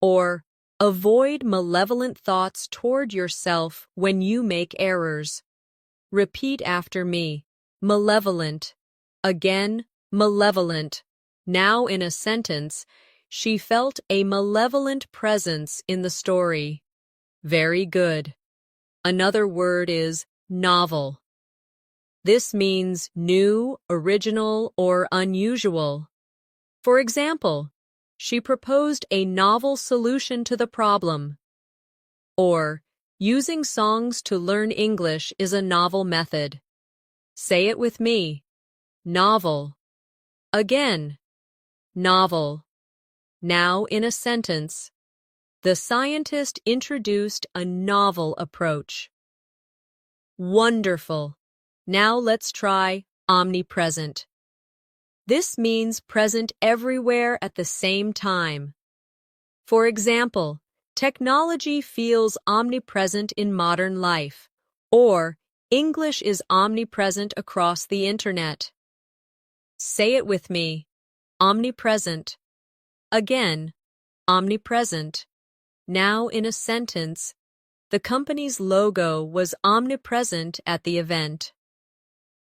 Or, avoid malevolent thoughts toward yourself when you make errors. Repeat after me. Malevolent. Again, malevolent. Now in a sentence, she felt a malevolent presence in the story. Very good. Another word is novel. This means new, original, or unusual. For example, she proposed a novel solution to the problem. Or, using songs to learn English is a novel method. Say it with me. Novel. Again. Novel. Now in a sentence. The scientist introduced a novel approach. Wonderful. Now let's try omnipresent. This means present everywhere at the same time. For example, technology feels omnipresent in modern life, or English is omnipresent across the internet. Say it with me. Omnipresent. Again, omnipresent. Now in a sentence, the company's logo was omnipresent at the event.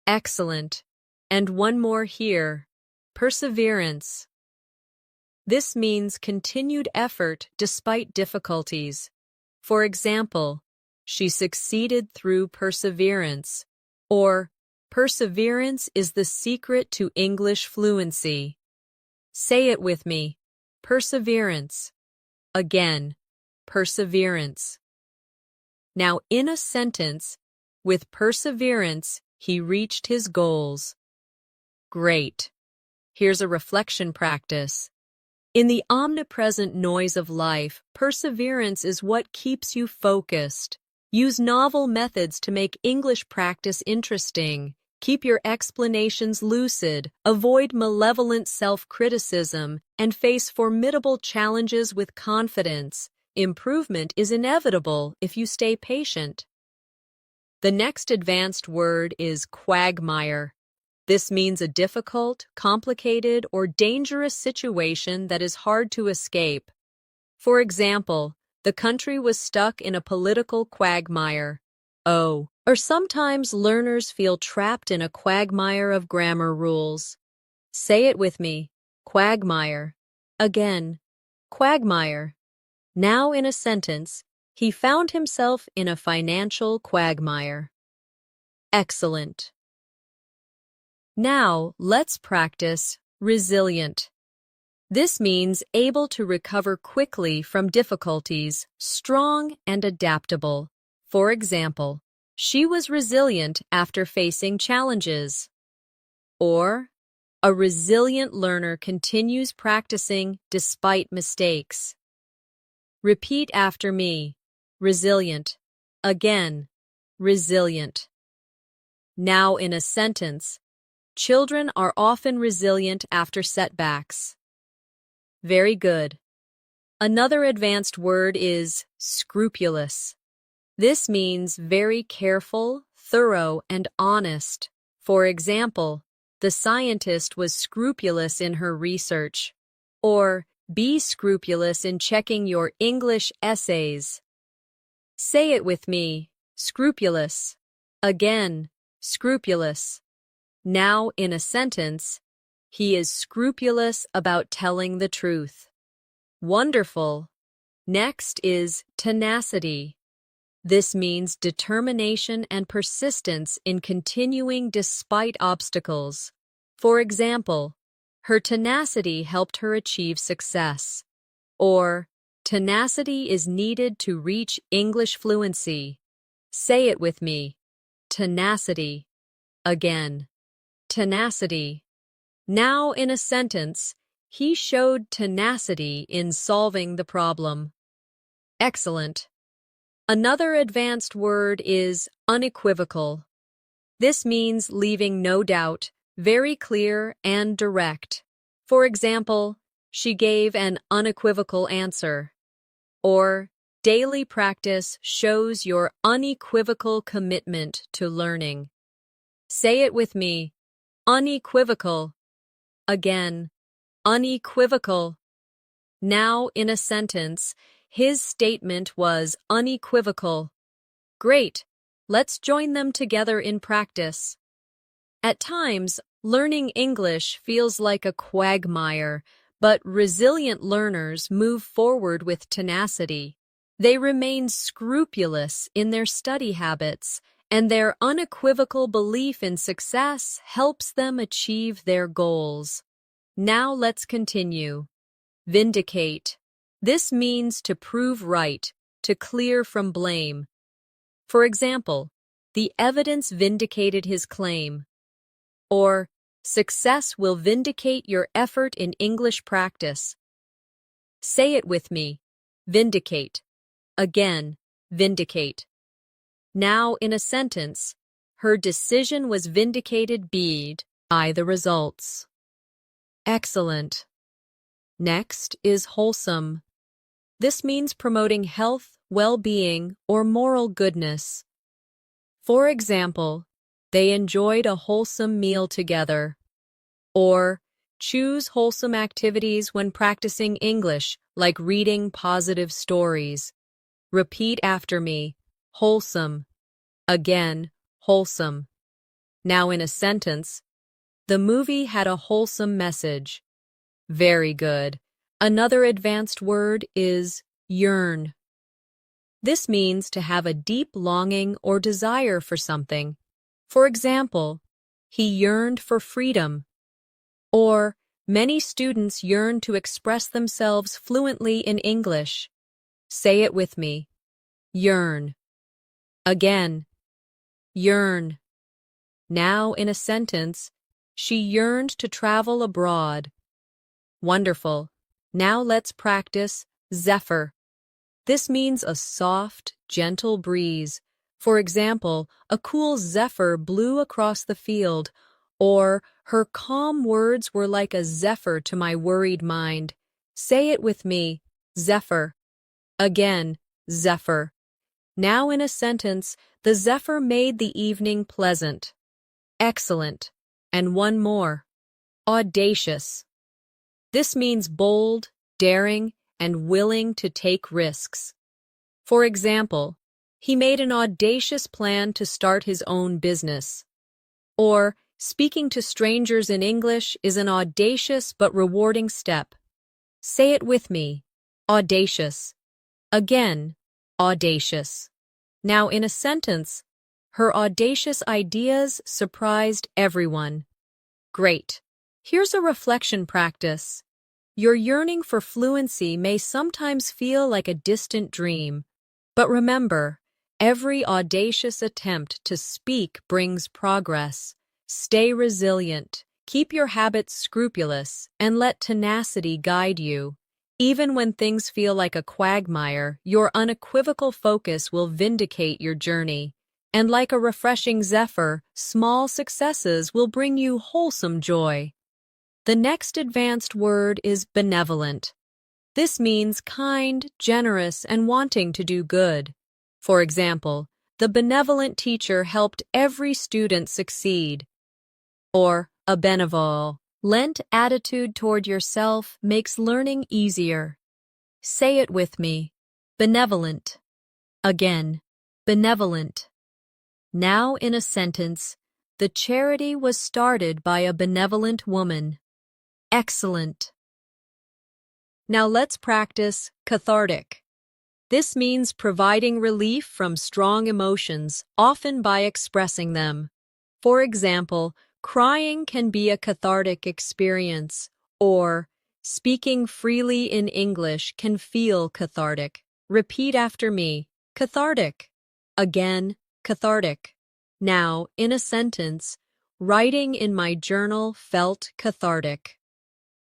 Excellent. And one more here. Perseverance. This means continued effort despite difficulties. For example, She succeeded through perseverance. Or, perseverance is the secret to English fluency. Say it with me. Perseverance. Again, perseverance. Now, in a sentence, with perseverance, he reached his goals. Great. Here's a reflection practice. In the omnipresent noise of life, perseverance is what keeps you focused. Use novel methods to make English practice interesting. Keep your explanations lucid, avoid malevolent self-criticism, and face formidable challenges with confidence. Improvement is inevitable if you stay patient. The next advanced word is quagmire. This means a difficult, complicated, or dangerous situation that is hard to escape. For example, the country was stuck in a political quagmire. Oh, or sometimes learners feel trapped in a quagmire of grammar rules. Say it with me. Quagmire. Again. Quagmire. Now in a sentence, he found himself in a financial quagmire. Excellent. Now, let's practice resilient. This means able to recover quickly from difficulties, strong and adaptable. For example, she was resilient after facing challenges. Or, a resilient learner continues practicing despite mistakes. Repeat after me. Resilient. Again. Resilient. Now in a sentence, children are often resilient after setbacks. Very good. Another advanced word is scrupulous. This means very careful, thorough, and honest. For example, the scientist was scrupulous in her research. Or, be scrupulous in checking your English essays. Say it with me. Scrupulous. Again, scrupulous. Now, in a sentence, he is scrupulous about telling the truth. Wonderful. Next is tenacity. This means determination and persistence in continuing despite obstacles. For example, her tenacity helped her achieve success. Or, tenacity is needed to reach English fluency. Say it with me. Tenacity. Again. Tenacity. Now in a sentence, he showed tenacity in solving the problem. Excellent. Another advanced word is unequivocal. This means leaving no doubt, very clear and direct. For example, she gave an unequivocal answer. Or, daily practice shows your unequivocal commitment to learning. Say it with me. Unequivocal. Again, unequivocal. Now, in a sentence, his statement was unequivocal. Great. Let's join them together in practice. At times, learning English feels like a quagmire, but resilient learners move forward with tenacity. They remain scrupulous in their study habits, and their unequivocal belief in success helps them achieve their goals. Now let's continue. Vindicate. This means to prove right, to clear from blame. For example, the evidence vindicated his claim. Or, success will vindicate your effort in English practice. Say it with me. Vindicate. Again, vindicate. Now in a sentence, her decision was vindicated by the results. Excellent. Next is wholesome. This means promoting health, well-being, or moral goodness. For example, they enjoyed a wholesome meal together. Or, choose wholesome activities when practicing English, like reading positive stories. Repeat after me. Wholesome. Again, wholesome. Now in a sentence, the movie had a wholesome message. Very good. Another advanced word is yearn. This means to have a deep longing or desire for something. For example, he yearned for freedom. Or, many students yearn to express themselves fluently in English. Say it with me. Yearn. Again. Yearn. Now in a sentence, she yearned to travel abroad. Wonderful. Now let's practice zephyr. This means a soft, gentle breeze. For example, a cool zephyr blew across the field, or her calm words were like a zephyr to my worried mind. Say it with me, zephyr. Again, zephyr. Now in a sentence, the zephyr made the evening pleasant. Excellent. And one more. Audacious. This means bold, daring, and willing to take risks. For example, he made an audacious plan to start his own business. Or, speaking to strangers in English is an audacious but rewarding step. Say it with me. Audacious. Again, audacious. Now in a sentence, her audacious ideas surprised everyone. Great. Here's a reflection practice. Your yearning for fluency may sometimes feel like a distant dream, but remember, every audacious attempt to speak brings progress. Stay resilient, keep your habits scrupulous, and let tenacity guide you. Even when things feel like a quagmire, your unequivocal focus will vindicate your journey. And like a refreshing zephyr, small successes will bring you wholesome joy. The next advanced word is benevolent. This means kind, generous, and wanting to do good. For example, the benevolent teacher helped every student succeed. Or, a benevolent attitude toward yourself makes learning easier. Say it with me. Benevolent. Again, benevolent. Now in a sentence, the charity was started by a benevolent woman. Excellent. Now let's practice cathartic. This means providing relief from strong emotions, often by expressing them. For example, crying can be a cathartic experience, or speaking freely in English can feel cathartic. Repeat after me. Cathartic. Again, cathartic. Now, in a sentence, writing in my journal felt cathartic.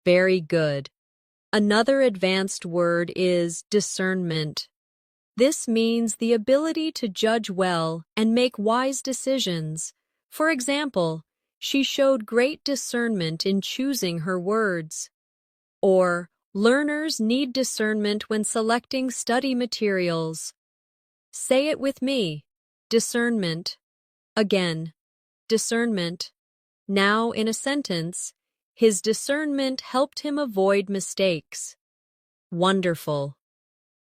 Very good. Another advanced word is discernment. This means the ability to judge well and make wise decisions. For example, she showed great discernment in choosing her words. Or, learners need discernment when selecting study materials. Say it with me. Discernment. Again, discernment. Now in a sentence, his discernment helped him avoid mistakes. Wonderful.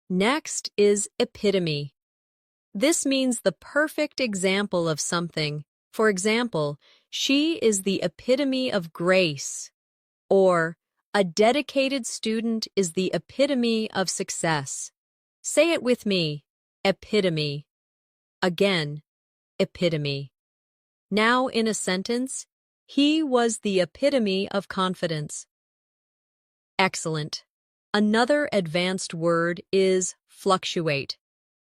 Next is epitome. This means the perfect example of something. For example, she is the epitome of grace. Or, a dedicated student is the epitome of success. Say it with me. Epitome. Again, epitome. Now in a sentence, he was the epitome of confidence. Excellent. Another advanced word is fluctuate.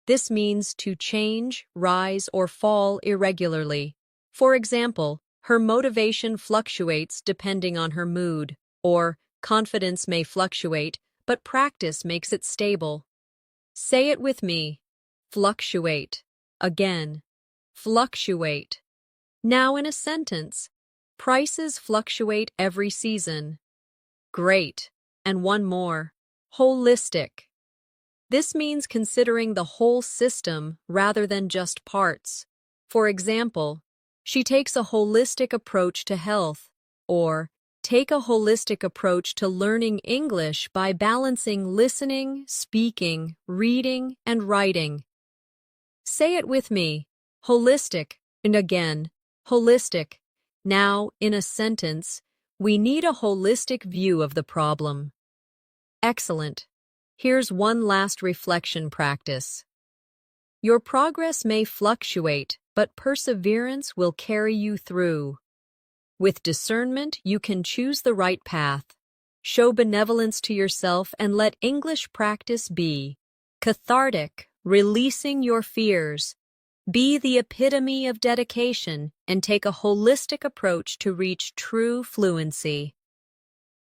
This means to change, rise, or fall irregularly. For example, her motivation fluctuates depending on her mood, or confidence may fluctuate, but practice makes it stable. Say it with me. Fluctuate. Again. Fluctuate. Now in a sentence, prices fluctuate every season. Great. And one more. Holistic. This means considering the whole system rather than just parts. For example, she takes a holistic approach to health, or take a holistic approach to learning English by balancing listening, speaking, reading, and writing. Say it with me. Holistic. And again, holistic. Now, in a sentence, we need a holistic view of the problem. Excellent. Here's one last reflection practice. Your progress may fluctuate, but perseverance will carry you through. With discernment, you can choose the right path. Show benevolence to yourself and let English practice be cathartic, releasing your fears. Be the epitome of dedication and take a holistic approach to reach true fluency.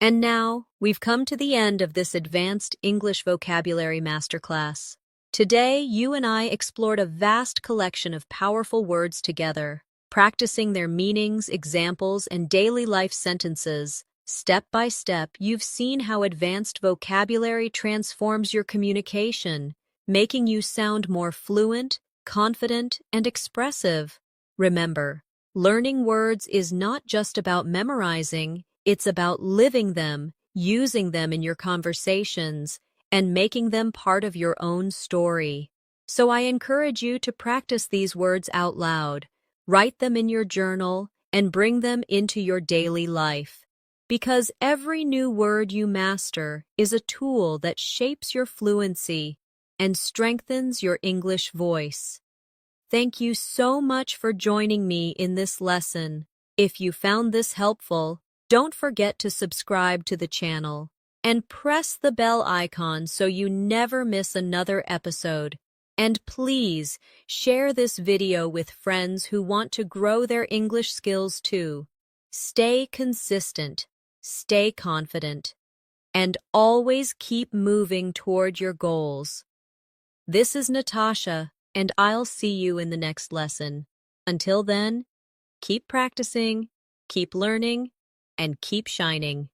And now, we've come to the end of this advanced English vocabulary masterclass. Today, you and I explored a vast collection of powerful words together, practicing their meanings, examples, and daily life sentences. Step by step, you've seen how advanced vocabulary transforms your communication, making you sound more fluent, confident, and expressive. Remember, learning words is not just about memorizing, it's about living them, using them in your conversations, and making them part of your own story. So I encourage you to practice these words out loud, write them in your journal, and bring them into your daily life. Because every new word you master is a tool that shapes your fluency and strengthens your English voice. Thank you so much for joining me in this lesson. If you found this helpful, don't forget to subscribe to the channel and press the bell icon so you never miss another episode. And please share this video with friends who want to grow their English skills too. Stay consistent, stay confident, and always keep moving toward your goals. This is Natasha, and I'll see you in the next lesson. Until then, keep practicing, keep learning, and keep shining.